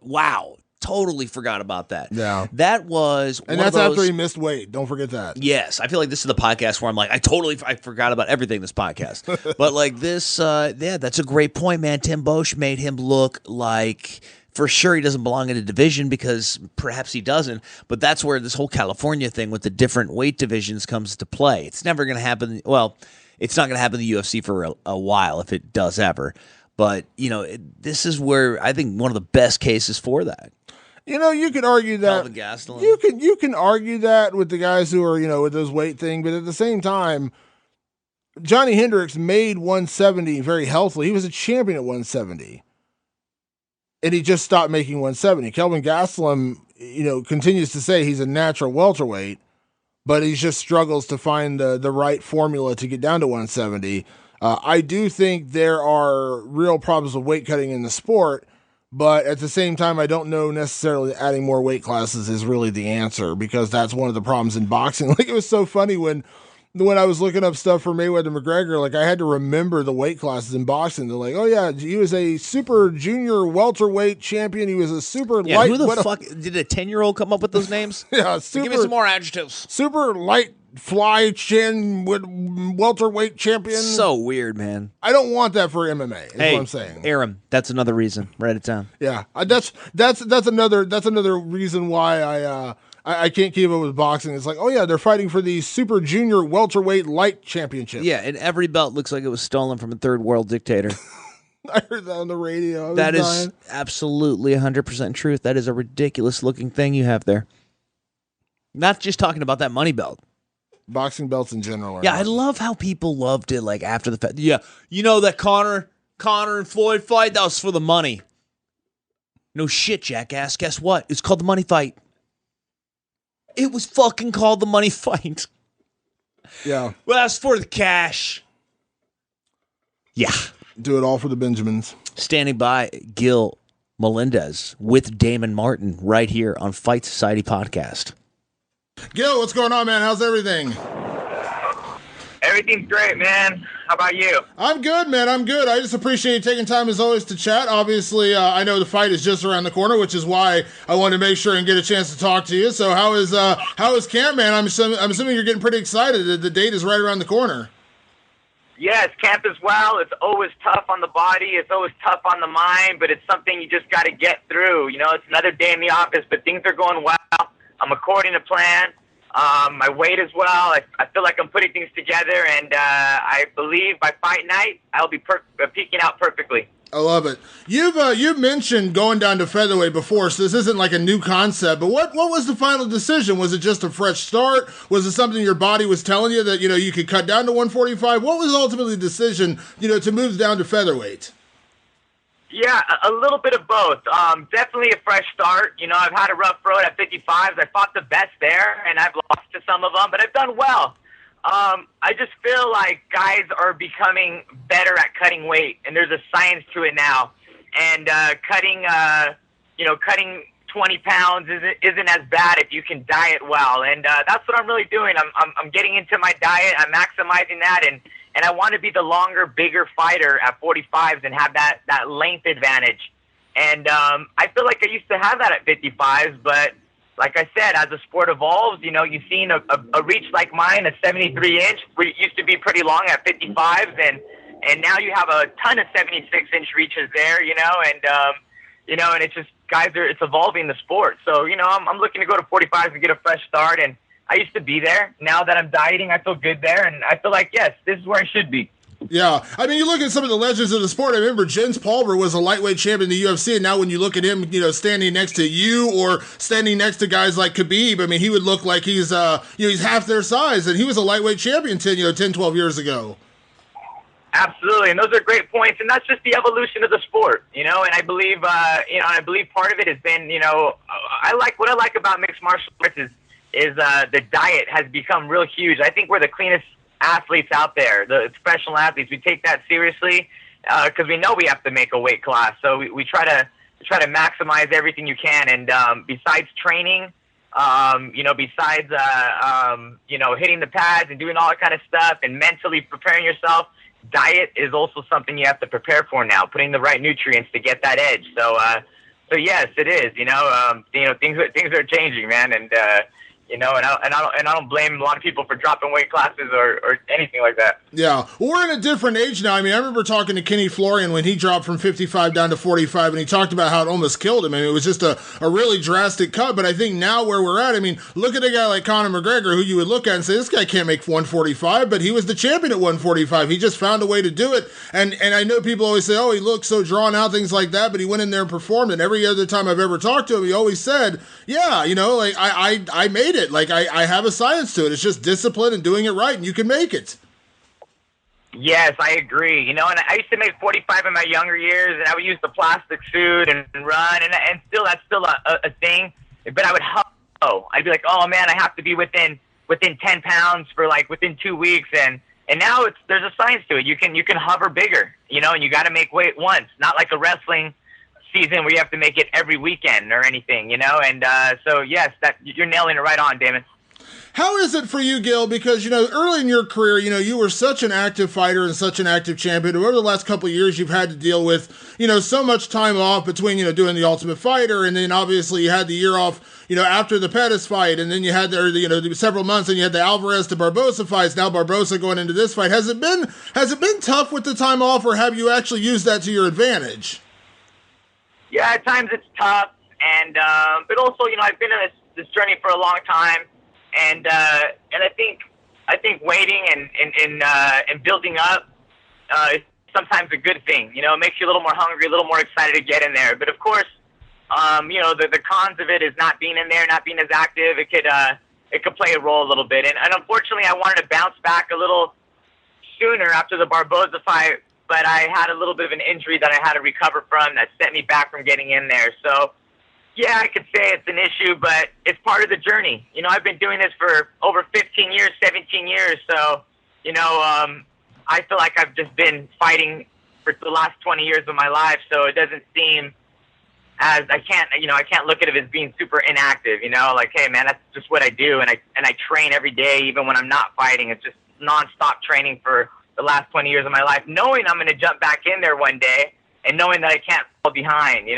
Wow. Totally forgot about that. Yeah. That was and that's after he missed weight. Don't forget that. Yes. I feel like this is the podcast where I'm like, I forgot about everything this podcast. But like this, that's a great point, man. Tim Bosch made him look like, for sure, he doesn't belong in a division because perhaps he doesn't. But that's where this whole California thing with the different weight divisions comes into play. It's never going to happen. Well, it's not going to happen in the UFC for a while if it does ever. But, this is where I think one of the best cases for that. You could argue that you can argue that with the guys who are, with those weight thing, but at the same time, Johny Hendricks made 170 very healthily. He was a champion at 170. and he just stopped making 170. Kelvin Gastelum, continues to say he's a natural welterweight, but he just struggles to find the right formula to get down to 170. I do think there are real problems with weight cutting in the sport, but at the same time, I don't know necessarily that adding more weight classes is really the answer, because that's one of the problems in boxing. Like, it was so funny when I was looking up stuff for Mayweather McGregor, like, I had to remember the weight classes in boxing. They're like, oh yeah, he was a super junior welterweight champion. He was a super light. Who the fuck did a 10-year-old come up with those names? Yeah, Give me some more adjectives. Super light fly chin with welterweight champion. So weird, man. I don't want that for MMA. Is what I'm saying. Aram, that's another reason. Write it down. Yeah, that's another reason why I can't keep up with boxing. It's like, oh yeah, they're fighting for the super junior welterweight light championship. Yeah, and every belt looks like it was stolen from a third world dictator. I heard that on the radio. That is absolutely 100% truth. That is a ridiculous looking thing you have there. Not just talking about that money belt. Boxing belts in general. Yeah, I love how people loved it, like, after the fact. Yeah, you know that Conor and Floyd fight? That was for the money. No shit, jackass. Guess what? It's called the money fight. It was fucking called the money fight. Yeah. Well, that's for the cash. Yeah. Do it all for the Benjamins. Standing by, Gil Melendez with Damon Martin right here on Fight Society Podcast. Gil, what's going on, man? How's everything? Everything's great, man. How about you? I'm good, man. I'm good. I just appreciate you taking time, as always, to chat. Obviously, I know the fight is just around the corner, which is why I wanted to make sure and get a chance to talk to you. So how is camp, man? I'm assuming you're getting pretty excited. The date is right around the corner. Yes, camp as well. It's always tough on the body. It's always tough on the mind, but it's something you just got to get through. You know, it's another day in the office, but things are going well. I'm according to plan. My weight as well. I feel like I'm putting things together, and I believe by fight night I'll be peaking out perfectly. I love it. You've mentioned going down to featherweight before, so this isn't like a new concept. But what was the final decision? Was it just a fresh start? Was it something your body was telling you that you could cut down to 145? What was ultimately the decision to move down to featherweight? Yeah, a little bit of both. Definitely a fresh start. I've had a rough road at 55s. I fought the best there, and I've lost to some of them, but I've done well. I just feel like guys are becoming better at cutting weight, and there's a science to it now. And cutting 20 pounds isn't as bad if you can diet well. And that's what I'm really doing. I'm getting into my diet. I'm maximizing that, and I want to be the longer, bigger fighter at 45s and have that length advantage. And I feel like I used to have that at 55s, but like I said, as the sport evolves, you've seen a reach like mine, a 73-inch, where it used to be pretty long at 55s, and now you have a ton of 76-inch reaches there, and it's just, it's evolving the sport. So, I'm looking to go to 45s and get a fresh start, and I used to be there. Now that I'm dieting, I feel good there, and I feel like, yes, this is where I should be. Yeah, I mean, you look at some of the legends of the sport. I remember Jens Palmer was a lightweight champion in the UFC, and now when you look at him, standing next to you or standing next to guys like Khabib, I mean, he would look like he's half their size, and he was a lightweight champion 10, 12 years ago. Absolutely, and those are great points, and that's just the evolution of the sport, and I believe, I believe part of it has been, what I like about mixed martial arts is the diet has become real huge. I think we're the cleanest athletes out there, the professional athletes. We take that seriously because we know we have to make a weight class. So we try to maximize everything you can. And besides training, besides hitting the pads and doing all that kind of stuff and mentally preparing yourself, diet is also something you have to prepare for now. Putting the right nutrients to get that edge. So yes, it is. Things are changing, man, and. And I don't blame a lot of people for dropping weight classes or anything like that. Yeah, we're in a different age now. I mean, I remember talking to Kenny Florian when he dropped from 55 down to 45, and he talked about how it almost killed him. I mean, it was just a really drastic cut. But I think now where we're at, I mean, look at a guy like Conor McGregor, who you would look at and say, this guy can't make 145, but he was the champion at 145. He just found a way to do it. And I know people always say, oh, he looks so drawn out, things like that, but he went in there and performed. And every other time I've ever talked to him, he always said, yeah, I made it. Like, I have a science to it. It's just discipline and doing it right, and you can make it. Yes, I agree. And I used to make 45 in my younger years, and I would use the plastic suit and run, and still that's still a thing. But I would I'd be like, oh man, I have to be within 10 pounds for within 2 weeks, and now there's a science to it. You can hover bigger, and you got to make weight once, not like a wrestling season where you have to make it every weekend or anything, And so yes, that you're nailing it right on, Damon. How is it for you, Gil? Because, early in your career, you were such an active fighter and such an active champion. Over the last couple of years, you've had to deal with, so much time off between, doing the Ultimate Fighter, and then obviously you had the year off, after the Pettis fight, and then you had several months, and you had the Alvarez to Barbosa fights. Now Barbosa going into this fight. Has it been tough with the time off, or have you actually used that to your advantage? Yeah, at times it's tough, and but also, I've been in this journey for a long time. And I think waiting and building up is sometimes a good thing. It makes you a little more hungry, a little more excited to get in there. But of course, the cons of it is not being in there, not being as active. It could play a role a little bit. And unfortunately, I wanted to bounce back a little sooner after the Barbosa fight, but I had a little bit of an injury that I had to recover from that set me back from getting in there. So. Yeah, I could say it's an issue, but it's part of the journey. I've been doing this for over 15 years, 17 years. So, I feel like I've just been fighting for the last 20 years of my life. So it doesn't seem as I can't look at it as being super inactive. Like, hey man, that's just what I do, and I train every day, even when I'm not fighting. It's just nonstop training for the last 20 years of my life, knowing I'm going to jump back in there one day, and knowing that I can't fall behind.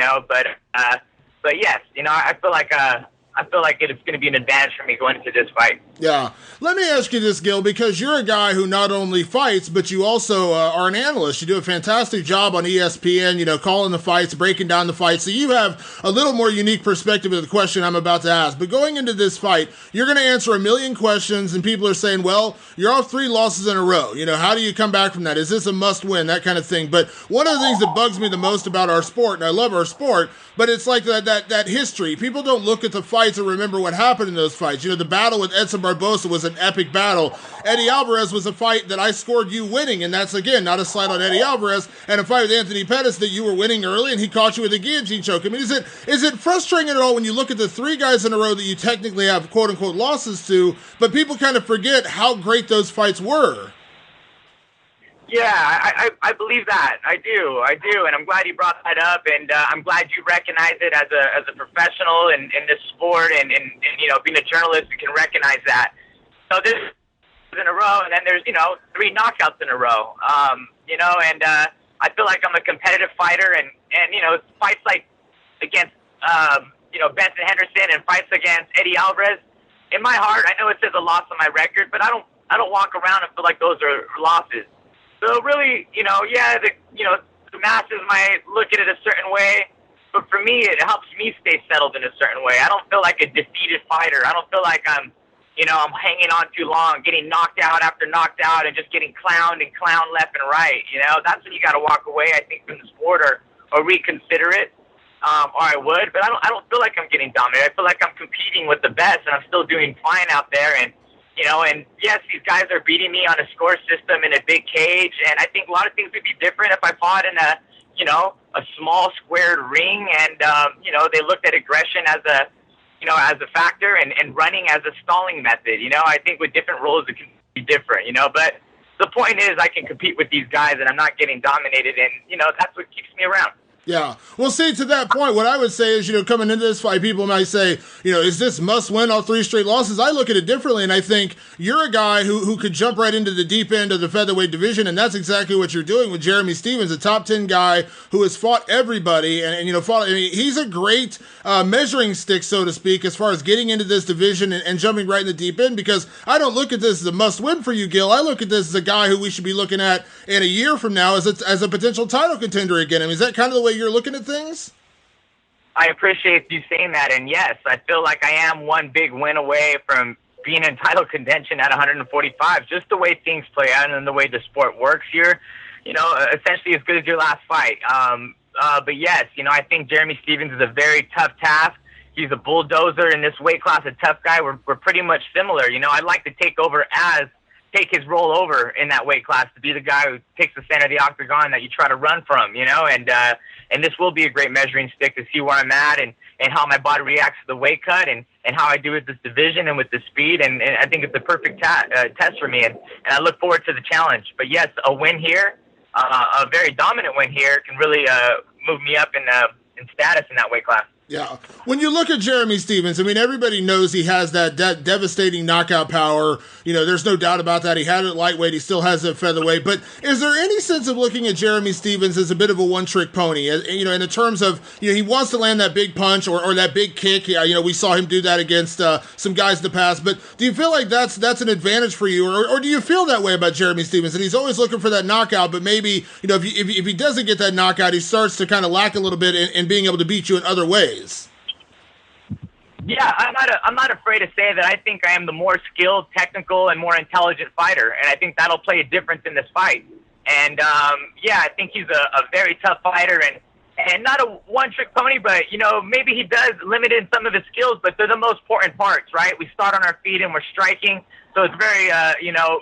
But yes, I feel like it's going to be an advantage for me going into this fight. Yeah. Let me ask you this, Gil, because you're a guy who not only fights, but you also are an analyst. You do a fantastic job on ESPN, calling the fights, breaking down the fights. So you have a little more unique perspective of the question I'm about to ask. But going into this fight, you're going to answer a million questions, and people are saying, well, you're off 3 losses in a row. How do you come back from that? Is this a must-win? That kind of thing. But one of the things that bugs me the most about our sport, and I love our sport, but it's like that history. People don't look at the fights or remember what happened in those fights. The battle with Edson Barbosa was an epic battle. Eddie Alvarez was a fight that I scored you winning, and that's, again, not a slight on Eddie Alvarez, and a fight with Anthony Pettis that you were winning early, and he caught you with a guillotine choke. I mean, is it frustrating at all when you look at the 3 guys in a row that you technically have quote-unquote losses to, but people kind of forget how great those fights were? Yeah, I believe that. I do, and I'm glad you brought that up, and I'm glad you recognize it as a professional in this sport, and being a journalist, you can recognize that. So this is in a row, and then there's 3 knockouts in a row. And I feel like I'm a competitive fighter, and fights like against Benson Henderson and fights against Eddie Alvarez. In my heart, I know it says a loss on my record, but I don't walk around and feel like those are losses. So really, the masses might look at it a certain way, but for me, it helps me stay settled in a certain way. I don't feel like a defeated fighter. I don't feel like I'm hanging on too long, getting knocked out after knocked out, and just getting clowned left and right. That's when you got to walk away, I think, from the sport or reconsider it, or I would. But I don't feel like I'm getting dominated. I feel like I'm competing with the best, and I'm still doing fine out there. And and yes, these guys are beating me on a score system in a big cage, and I think a lot of things would be different if I fought in a small squared ring, and they looked at aggression as a factor and running as a stalling method. I think with different rules it can be different. But the point is I can compete with these guys, and I'm not getting dominated, and that's what keeps me around. Yeah. Well, see, to that point, what I would say is, coming into this fight, people might say, is this must win all 3 straight losses? I look at it differently, and I think you're a guy who could jump right into the deep end of the featherweight division, and that's exactly what you're doing with Jeremy Stephens, a top 10 guy who has fought everybody, and he's a great measuring stick, so to speak, as far as getting into this division and jumping right in the deep end, because I don't look at this as a must win for you, Gil. I look at this as a guy who we should be looking at in a year from now as a potential title contender again. I mean, is that kind of the way you're looking at things? I appreciate you saying that, and yes, I feel like I am one big win away from being in title contention at 145. Just the way things play out and the way the sport works here, essentially as good as your last fight. But yes, I think Jeremy Stephens is a very tough task. He's a bulldozer in this weight class, a tough guy. We're pretty much similar. I'd like to take over as take his role over in that weight class, to be the guy who takes the center of the octagon that you try to run from, and this will be a great measuring stick to see where I'm at and how my body reacts to the weight cut and how I do with this division and with the speed. And I think it's a perfect test for me. And I look forward to the challenge. But yes, a win here, a very dominant win here, can really move me up in status in that weight class. Yeah. When you look at Jeremy Stephens, I mean, everybody knows he has that devastating knockout power. There's no doubt about that. He had it at lightweight. He still has it at featherweight. But is there any sense of looking at Jeremy Stephens as a bit of a one-trick pony? In the terms of, he wants to land that big punch or that big kick. We saw him do that against some guys in the past. But do you feel like that's an advantage for you? Or do you feel that way about Jeremy Stephens? And he's always looking for that knockout, but maybe, if he doesn't get that knockout, he starts to kind of lack a little bit in being able to beat you in other ways. Yeah, I'm not afraid to say that I think I am the more skilled, technical, and more intelligent fighter, and I think that'll play a difference in this fight. And I think he's a very tough fighter and not a one-trick pony, but maybe he does limit in some of his skills, but they're the most important parts, right? We start on our feet and we're striking, so it's very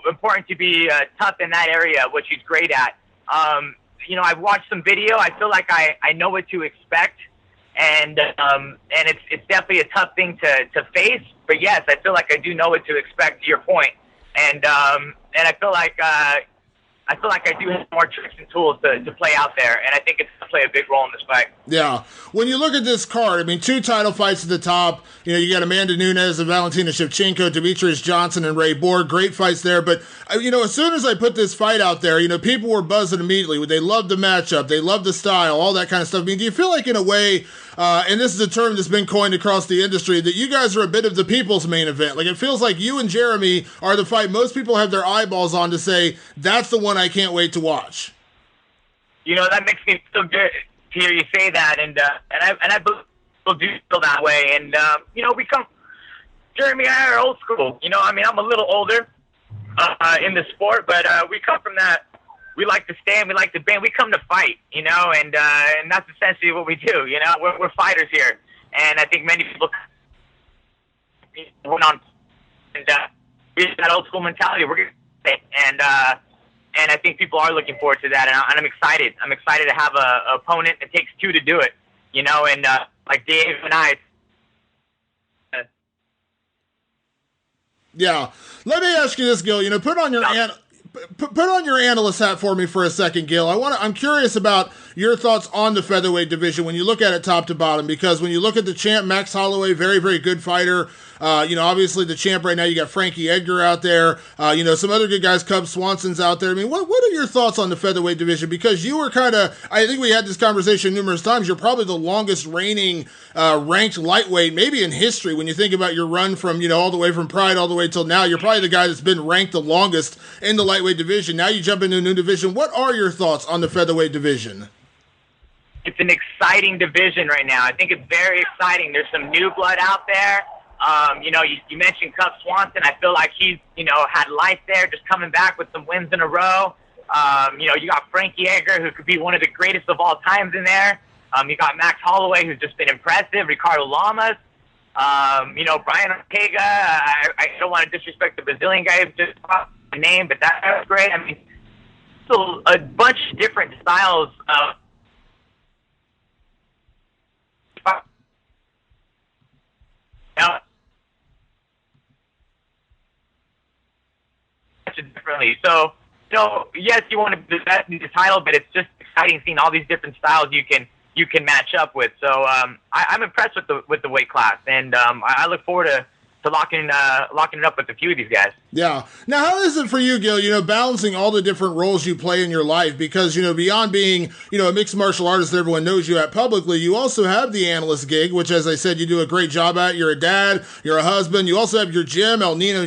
important to be tough in that area, which he's great at. I've watched some video. I feel like I know what to expect. And it's definitely a tough thing to face, but yes, I feel like I do know what to expect, to your point. And I feel like I do have more tricks and tools to play out there, and I think it's going to play a big role in this fight. Yeah. When you look at this card, I mean, 2 title fights at the top. You got Amanda Nunes and Valentina Shevchenko, Demetrius Johnson and Ray Borg. Great fights there. But, as soon as I put this fight out there, people were buzzing immediately. They loved the matchup. They loved the style, all that kind of stuff. I mean, do you feel like in a way, and this is a term that's been coined across the industry, that you guys are a bit of the people's main event? Like, it feels like you and Jeremy are the fight most people have their eyeballs on to say, that's the one I can't wait to watch. That makes me feel good to hear you say that, and I believe people do feel that way. And Jeremy and I are old school. I'm a little older in the sport, but we come from that. We like to stand, we like to bang, we come to fight, and that's essentially what we do. We're fighters here, and I think many people went on and we have that old school mentality. We're gonna and I think people are looking forward to that, and I'm excited. I'm excited to have a opponent. It takes 2 to do it, and like Dave and I. Yeah. Let me ask you this, Gil. Put on your analyst hat for me for a second, Gil. I'm curious about your thoughts on the featherweight division when you look at it top to bottom, because when you look at the champ, Max Holloway, very, very good fighter. Obviously the champ right now, you got Frankie Edgar out there. Some other good guys, Cub Swanson's out there. I mean, what are your thoughts on the featherweight division? Because you were I think we had this conversation numerous times. You're probably the longest reigning ranked lightweight, maybe in history. When you think about your run from, all the way from Pride all the way till now, you're probably the guy that's been ranked the longest in the lightweight division. Now you jump into a new division. What are your thoughts on the featherweight division? It's an exciting division right now. I think it's very exciting. There's some new blood out there. You mentioned Cub Swanson. I feel like he's, had life there, just coming back with some wins in a row. You got Frankie Edgar, who could be one of the greatest of all times in there. You got Max Holloway, who's just been impressive. Ricardo Lamas. Brian Ortega. I don't want to disrespect the Brazilian guy who just brought the name, but that was great. I mean, so a bunch of different styles of differently. So, yes, you want to be the best in the title, but it's just exciting seeing all these different styles you can match up with. So I'm impressed with the weight class, and I look forward to locking it up with a few of these guys. Yeah. Now, how is it for you, Gil, balancing all the different roles you play in your life? Because, beyond being, a mixed martial artist that everyone knows you at publicly, you also have the analyst gig, which, as I said, you do a great job at. You're a dad, you're a husband. You also have your gym, El Nino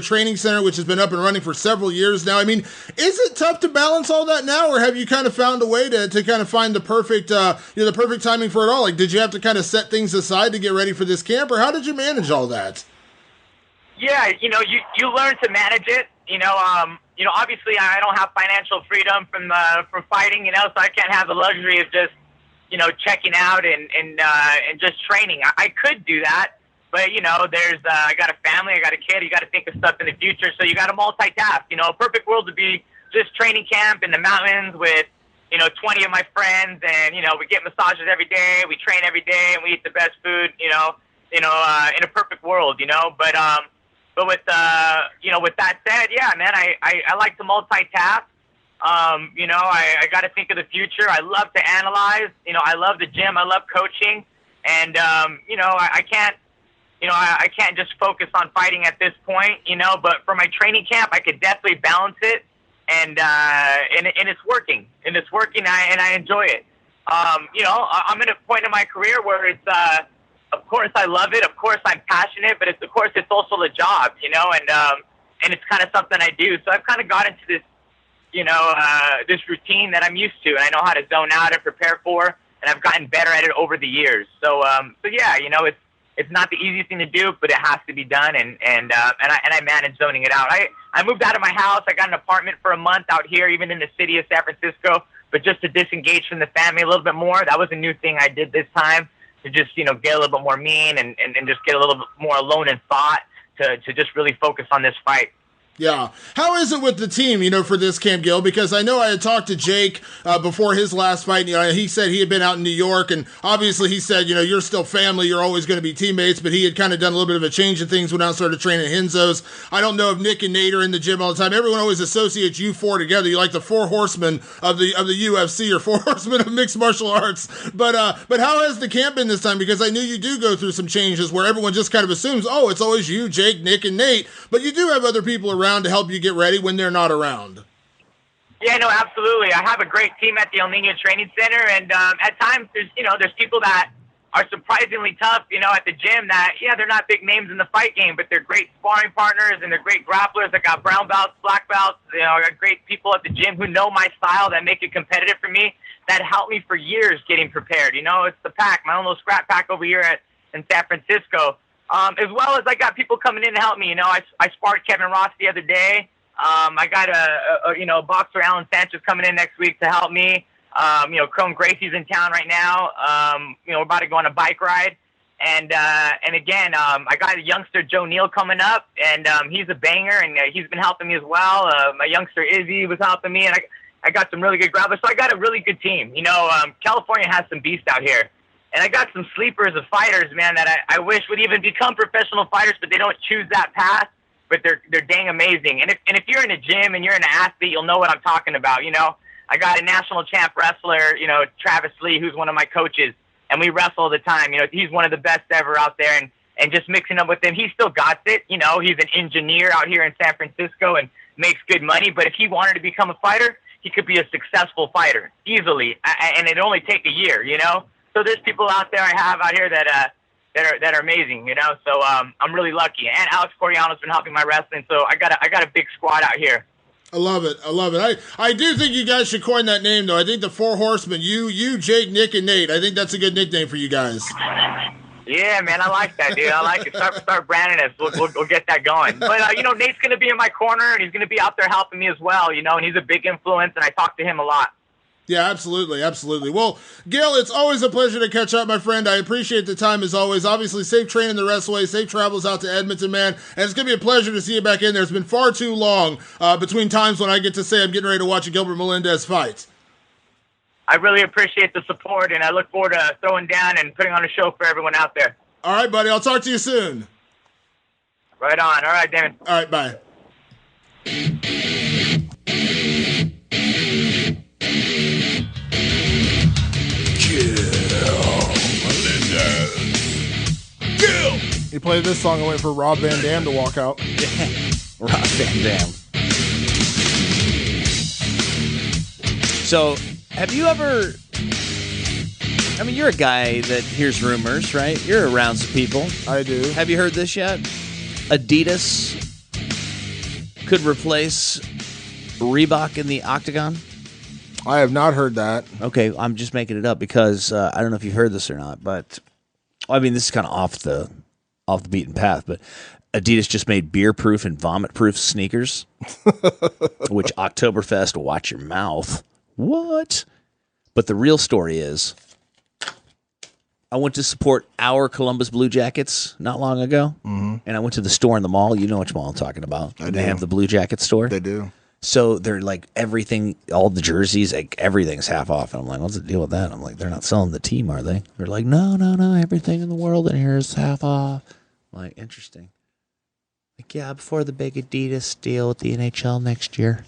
Training Center, which has been up and running for several years now. I mean, is it tough to balance all that now, or have you kind of found a way to kind of find the perfect, the perfect timing for it all? Like, did you have to kind of set things aside to get ready for this camp, or how did you manage all that? Yeah, you learn to manage it. Obviously I don't have financial freedom from fighting, so I can't have the luxury of just, checking out and just training. I could do that, But, there's, I got a family, I got a kid, you got to think of stuff in the future, so you got to multitask. A perfect world would be just training camp in the mountains with, 20 of my friends, and, we get massages every day, we train every day, and we eat the best food, in a perfect world, but with, with that said, yeah, man, I like to multitask. I got to think of the future. I love to analyze, I love the gym, I love coaching, and, I can't, I can't just focus on fighting at this point, but for my training camp, I could definitely balance it, and it's working, and I enjoy it. I'm at a point in my career where it's, of course I love it, of course I'm passionate, but of course it's also a job, and it's kind of something I do. So I've kind of got into this, this routine that I'm used to, and I know how to zone out and prepare for, and I've gotten better at it over the years. So yeah, it's not the easiest thing to do, but it has to be done, and I manage zoning it out. I moved out of my house. I got an apartment for a month out here, even in the city of San Francisco, but just to disengage from the family a little bit more. That was a new thing I did this time, to just, get a little bit more mean and just get a little bit more alone in thought to just really focus on this fight. Yeah. How is it with the team, for this camp, Gil? Because I know I had talked to Jake before his last fight. He said he had been out in New York, and obviously he said, you're still family. You're always going to be teammates, but he had kind of done a little bit of a change of things when I started training Henzo's. I don't know if Nick and Nate are in the gym all the time. Everyone always associates you four together. You're like the four horsemen of the UFC, or four horsemen of mixed martial arts. But how has the camp been this time? Because I knew you do go through some changes where everyone just kind of assumes, oh, it's always you, Jake, Nick, and Nate. But you do have other people around to help you get ready when they're not around. Yeah, no, absolutely. I have a great team at the El Nino Training Center, and at times there's people that are surprisingly tough, at the gym that, they're not big names in the fight game, but they're great sparring partners and they're great grapplers. I got brown belts, black belts, I got great people at the gym who know my style, that make it competitive for me, that helped me for years getting prepared. It's the pack, my own little scrap pack over here in San Francisco. As well as I got people coming in to help me. I sparred Kevin Ross the other day. I got a boxer, Alan Sanchez, coming in next week to help me. Chrome Gracie's in town right now. We're about to go on a bike ride. And again, I got a youngster, Joe Neal, coming up, and he's a banger, and he's been helping me as well. My youngster, Izzy, was helping me, and I got some really good grapplers. So I got a really good team. California has some beasts out here. And I got some sleepers of fighters, man, that I wish would even become professional fighters, but they don't choose that path. But they're dang amazing. And if you're in a gym and you're an athlete, you'll know what I'm talking about. I got a national champ wrestler, Travis Lee, who's one of my coaches, and we wrestle all the time. He's one of the best ever out there, and just mixing up with him, he still got it. He's an engineer out here in San Francisco and makes good money. But if he wanted to become a fighter, he could be a successful fighter easily, and it'd only take a year. So there's people out there I have out here that are amazing, So I'm really lucky. And Alex Coriano's been helping my wrestling, so I got a big squad out here. I love it. I do think you guys should coin that name, though. I think the Four Horsemen, you, Jake, Nick, and Nate. I think that's a good nickname for you guys. Yeah, man, I like that, dude. I like it. Start branding us. We'll get that going. But Nate's gonna be in my corner, and he's gonna be out there helping me as well. And he's a big influence, and I talk to him a lot. Yeah, absolutely, absolutely. Well, Gil, it's always a pleasure to catch up, my friend. I appreciate the time as always. Obviously, safe training the rest of the way, safe travels out to Edmonton, man. And it's going to be a pleasure to see you back in there. It's been far too long between times when I get to say I'm getting ready to watch a Gilbert Melendez fight. I really appreciate the support, and I look forward to throwing down and putting on a show for everyone out there. All right, buddy. I'll talk to you soon. Right on. All right, Damon. All right, bye. He played this song and wait for Rob Van Dam to walk out. Rob Van Dam. So, have you ever... I mean, you're a guy that hears rumors, right? You're around some people. I do. Have you heard this yet? Adidas could replace Reebok in the octagon? I have not heard that. Okay, I'm just making it up because I don't know if you've heard this or not, but I mean, this is kind of off the beaten path, but Adidas just made beer-proof and vomit-proof sneakers, which Oktoberfest, watch your mouth. What? But the real story is I went to support our Columbus Blue Jackets not long ago, and I went to the store in the mall. You know which mall I'm talking about. They have the Blue Jacket store. They do. So they're like everything, all the jerseys, like everything's half off. And I'm like, what's the deal with that? I'm like, they're not selling the team, are they? They're like, no, everything in the world in here is half off. I'm like, interesting. Like, yeah, before the big Adidas deal with the NHL next year.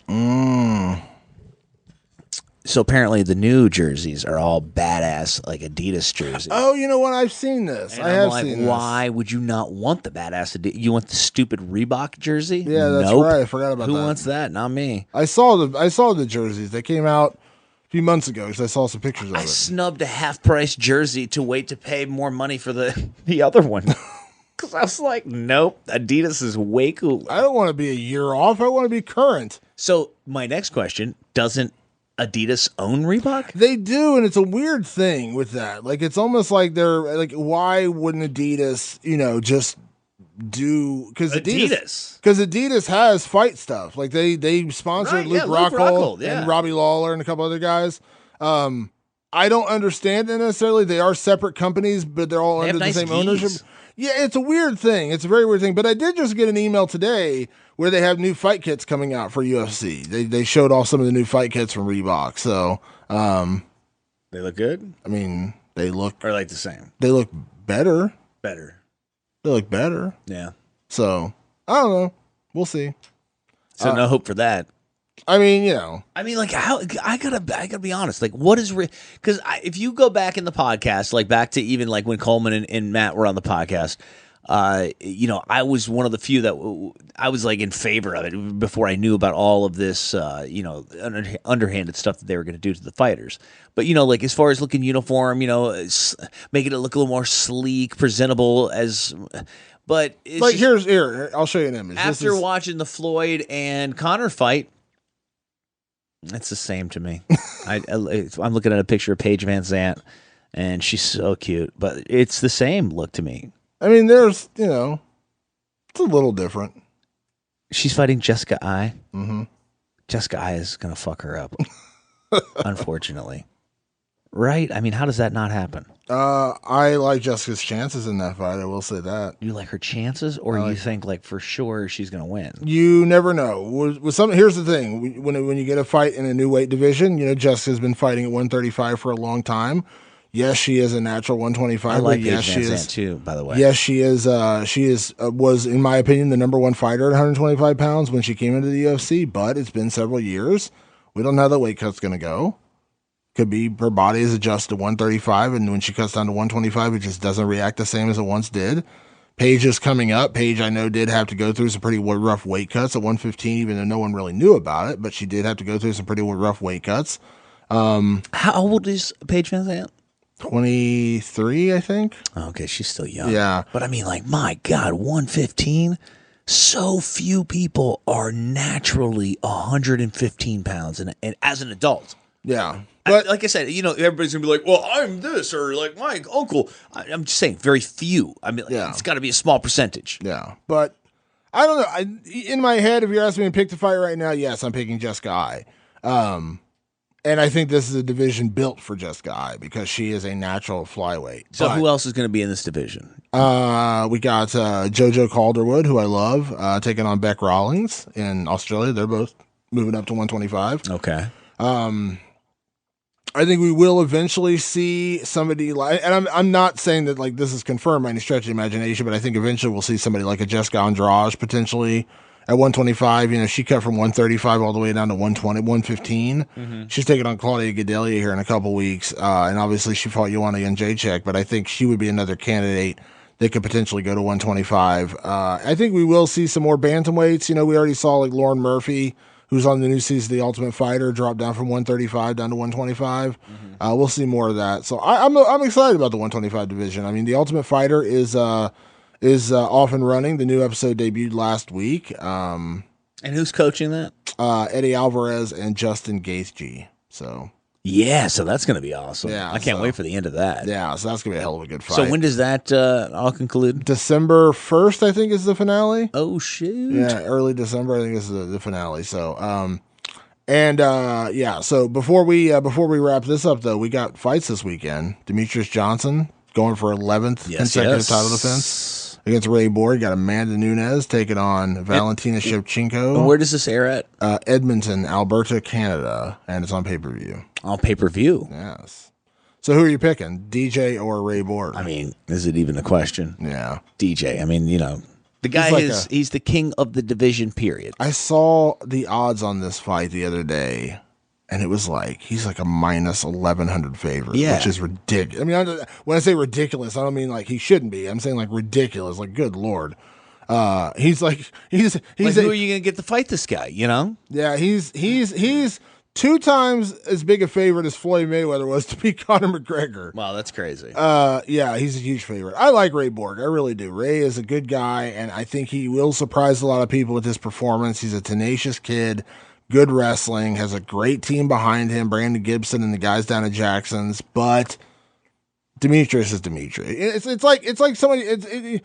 So apparently the new jerseys are all badass, like Adidas jerseys. Oh, you know what? I've seen this. And I'm like, why would you not want the badass Adidas? You want the stupid Reebok jersey? Yeah, that's nope. right. I forgot about that. Who wants that? Not me. I saw the jerseys. They came out a few months ago because I saw some pictures of it. I snubbed a half-price jersey to wait to pay more money for the other one. Because I was like, nope, Adidas is way cooler. I don't want to be a year off. I want to be current. So my next question, doesn't Adidas own Reebok? They do, and it's a weird thing with that. Like, it's almost like they're like, why wouldn't Adidas, just do because Adidas has fight stuff. Like they sponsored Luke Rockhold and Robbie Lawler and a couple other guys. I don't understand it necessarily. They are separate companies, but they're all under the same ownership. Yeah, it's a weird thing. It's a very weird thing. But I did just get an email today where they have new fight kits coming out for UFC. They showed off some of the new fight kits from Reebok. So they look good? I mean, they look... Or like the same? They look better. Better. They look better. Yeah. So, I don't know. We'll see. So no hope for that. I mean, like, how I gotta be honest. Like, what is because if you go back in the podcast, like back to even like when Coleman and Matt were on the podcast, I was one of the few that I was like in favor of it before I knew about all of this, underhanded stuff that they were going to do to the fighters. But like as far as looking uniform, making it look a little more sleek, presentable But it's like here, I'll show you an image. After watching the Floyd and Conor fight. It's the same to me. I'm looking at a picture of Paige Van Zandt, and she's so cute. But it's the same look to me. I mean, there's, it's a little different. She's fighting Jessica Ai. Mm-hmm. Jessica Ai is going to fuck her up, unfortunately. Right? I mean, how does that not happen? I like Jessica's chances in that fight. I will say that. You like her chances, or you think like for sure she's going to win? You never know. Here's the thing: when you get a fight in a new weight division, Jessica's been fighting at 135 for a long time. Yes, she is a natural 125. I like yes, she is too. By the way, yes, she is. Was in my opinion the number one fighter at 125 pounds when she came into the UFC. But it's been several years. We don't know how the weight cut's going to go. Could be her body is adjusted to 135, and when she cuts down to 125, it just doesn't react the same as it once did. Paige is coming up. Paige, I know, did have to go through some pretty rough weight cuts at 115, even though no one really knew about it, but she did have to go through some pretty rough weight cuts. How old is Paige Van Zandt? 23, I think. Okay, she's still young. Yeah. But I mean, like, my God, 115? So few people are naturally 115 pounds and as an adult. Yeah. But like I said, everybody's going to be like, well, I'm this, or like my uncle. I'm just saying, very few. I mean, it's got to be a small percentage. Yeah. But I don't know. In my head, if you're asking me to pick the fight right now, yes, I'm picking Jessica Ai. And I think this is a division built for Jessica Ai because she is a natural flyweight. So who else is going to be in this division? We got JoJo Calderwood, who I love, taking on Beck Rawlings in Australia. They're both moving up to 125. Okay. I think we will eventually see somebody like, and I'm not saying that like this is confirmed by any stretch of the imagination, but I think eventually we'll see somebody like a Jessica Andrade potentially at 125. She cut from 135 all the way down to 120, 115. Mm-hmm. She's taking on Claudia Gadelha here in a couple weeks, and obviously she fought Joanna Jędrzejczyk, but I think she would be another candidate that could potentially go to 125. I think we will see some more bantamweights. We already saw like Lauren Murphy, who's on the new season of The Ultimate Fighter, dropped down from 135 down to 125. Mm-hmm. We'll see more of that. So I'm excited about the 125 division. I mean, The Ultimate Fighter is off and running. The new episode debuted last week. And who's coaching that? Eddie Alvarez and Justin Gaethje. So yeah, so that's going to be awesome. Yeah, I can't wait for the end of that. Yeah, so that's going to be a hell of a good fight. So when does that all conclude? December 1st, I think, is the finale. Oh, shoot. Yeah, early December, I think, is the finale. So, so before we wrap this up, though, we got fights this weekend. Demetrius Johnson going for 11th consecutive title defense against Ray Borg. Got Amanda Nunes taking on Valentina Shevchenko. And where does this air at? Edmonton, Alberta, Canada, and it's on pay-per-view. On pay-per-view? Yes. So who are you picking, DJ or Ray Borg? I mean, is it even a question? Yeah. DJ. I mean, the guy he's the king of the division, period. I saw the odds on this fight the other day, and it was like, he's like a minus 1,100 favorite, which is ridiculous. I mean, when I say ridiculous, I don't mean like he shouldn't be. I'm saying like ridiculous, like good Lord. He's who are you going to get to fight this guy, Yeah, he's 2 times as big a favorite as Floyd Mayweather was to beat Conor McGregor. Wow, that's crazy. Yeah, he's a huge favorite. I like Ray Borg. I really do. Ray is a good guy, and I think he will surprise a lot of people with his performance. He's a tenacious kid, good wrestling, has a great team behind him, Brandon Gibson and the guys down at Jackson's, but Demetrius is Demetrius. It's like somebody.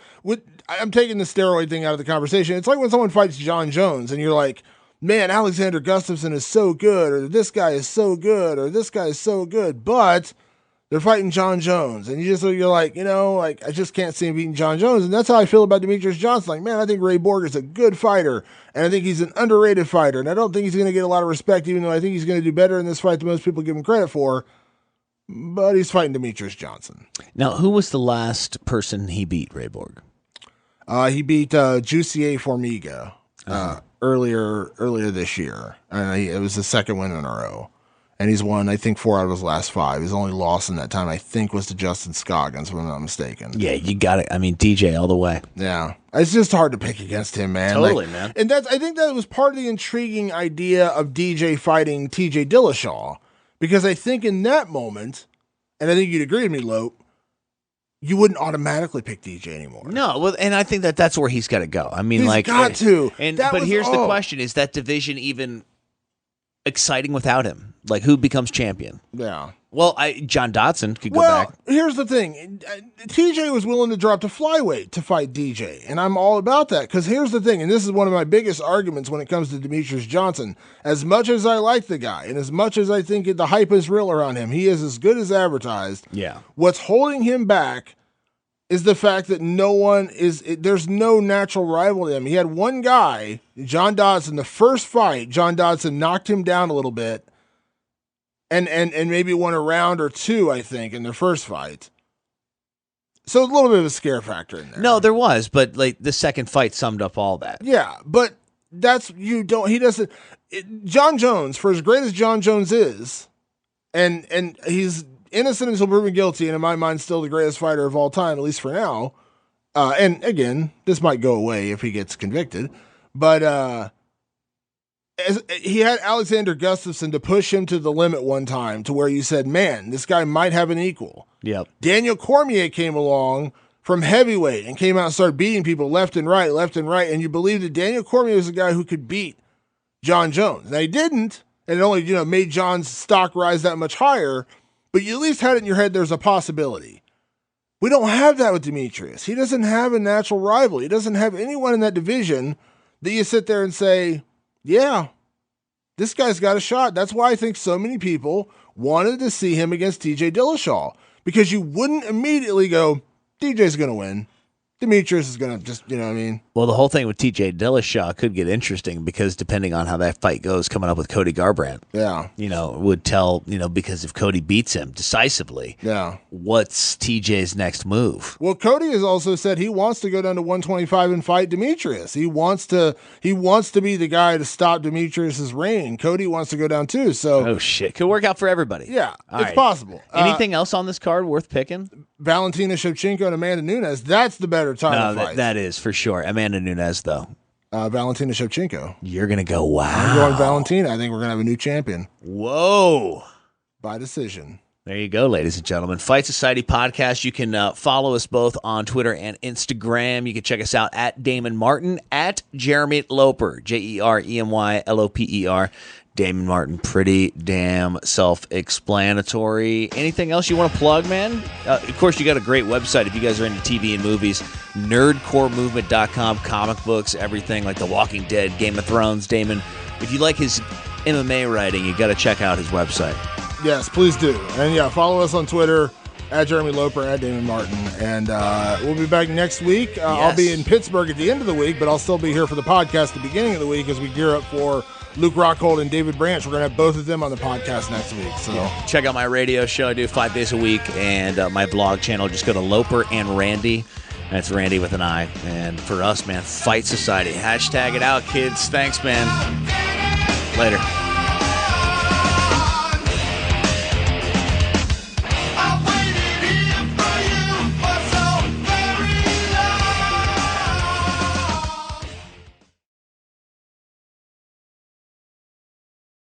I'm taking the steroid thing out of the conversation. It's like when someone fights Jon Jones, and you're like, man, Alexander Gustafsson is so good, or this guy is so good, or this guy is so good, but they're fighting Jon Jones, and you're like, I just can't see him beating Jon Jones, and that's how I feel about Demetrius Johnson. Like, man, I think Ray Borg is a good fighter, and I think he's an underrated fighter, and I don't think he's going to get a lot of respect, even though I think he's going to do better in this fight than most people give him credit for, but he's fighting Demetrius Johnson. Now, who was the last person he beat, Ray Borg? He beat Jussier Formiga. Earlier this year, and it was the second win in a row, and he's won, I think, 4 out of his last 5. His only loss in that time, I think, was to Justin Scoggins, if I'm not mistaken. Yeah, you got it. I mean, DJ all the way. Yeah, it's just hard to pick against him, man. Totally, man. And I think that was part of the intriguing idea of DJ fighting TJ Dillashaw, because I think in that moment, and I think you'd agree with me, Lope, you wouldn't automatically pick DJ anymore. No, well, and I think that's where he's got to go. I mean, he's got to. But here's the question: is that division even exciting without him? Like, who becomes champion? Yeah. Well, John Dodson could go back. Here's the thing. TJ was willing to drop to flyweight to fight DJ, and I'm all about that, because here's the thing, and this is one of my biggest arguments when it comes to Demetrius Johnson. As much as I like the guy, and as much as I think the hype is real around him, he is as good as advertised. Yeah. What's holding him back is the fact that there's no natural rival to him. He had one guy, John Dodson, the first fight, John Dodson knocked him down a little bit, and maybe won a round or 2, I think, in their first fight. So a little bit of a scare factor in there. No, there was, but like the second fight summed up all that. Yeah, but Jon Jones, for as great as Jon Jones is, and he's innocent until proven guilty, and in my mind still the greatest fighter of all time, at least for now. And again, this might go away if he gets convicted, but he had Alexander Gustafsson to push him to the limit one time, to where you said, man, this guy might have an equal. Yep. Daniel Cormier came along from heavyweight and came out and started beating people left and right, and you believed that Daniel Cormier was a guy who could beat Jon Jones. Now he didn't, and it only made Jon's stock rise that much higher, but you at least had it in your head there's a possibility. We don't have that with Demetrius. He doesn't have a natural rival. He doesn't have anyone in that division that you sit there and say, yeah, this guy's got a shot. That's why I think so many people wanted to see him against TJ Dillashaw, because you wouldn't immediately go, DJ's going to win. Demetrius is going to just, you know what I mean? Well, the whole thing with TJ Dillashaw could get interesting, because depending on how that fight goes coming up with Cody Garbrandt, would tell, because if Cody beats him decisively, what's TJ's next move? Well, Cody has also said he wants to go down to 125 and fight Demetrius. He wants to be the guy to stop Demetrius's reign. Cody wants to go down too. So, oh shit, could work out for everybody. Yeah, it's possible. Anything else on this card worth picking? Valentina Shevchenko and Amanda Nunes. That's the better title fight. That is for sure. Amanda Nunes, though. Valentina Shevchenko. You're going to go, wow. I'm going Valentina. I think we're going to have a new champion. Whoa. By decision. There you go, ladies and gentlemen. Fight Society Podcast. You can follow us both on Twitter and Instagram. You can check us out at Damon Martin, at Jeremy Loper, JeremyLoper. Damon Martin, pretty damn self-explanatory. Anything else you want to plug, man? Of course, you got a great website if you guys are into TV and movies. NerdCoreMovement.com, comic books, everything like The Walking Dead, Game of Thrones. Damon, if you like his MMA writing, you got to check out his website. Yes, please do. And follow us on Twitter. at Jeremy Loper, at Damon Martin. And we'll be back next week. I'll be in Pittsburgh at the end of the week, but I'll still be here for the podcast at the beginning of the week as we gear up for Luke Rockhold and David Branch. We're going to have both of them on the podcast next week. So check out my radio show. I do 5 days a week. And my blog channel, just go to Loper and Randy. That's Randy with an I. And for us, man, Fight Society. Hashtag it out, kids. Thanks, man. Later.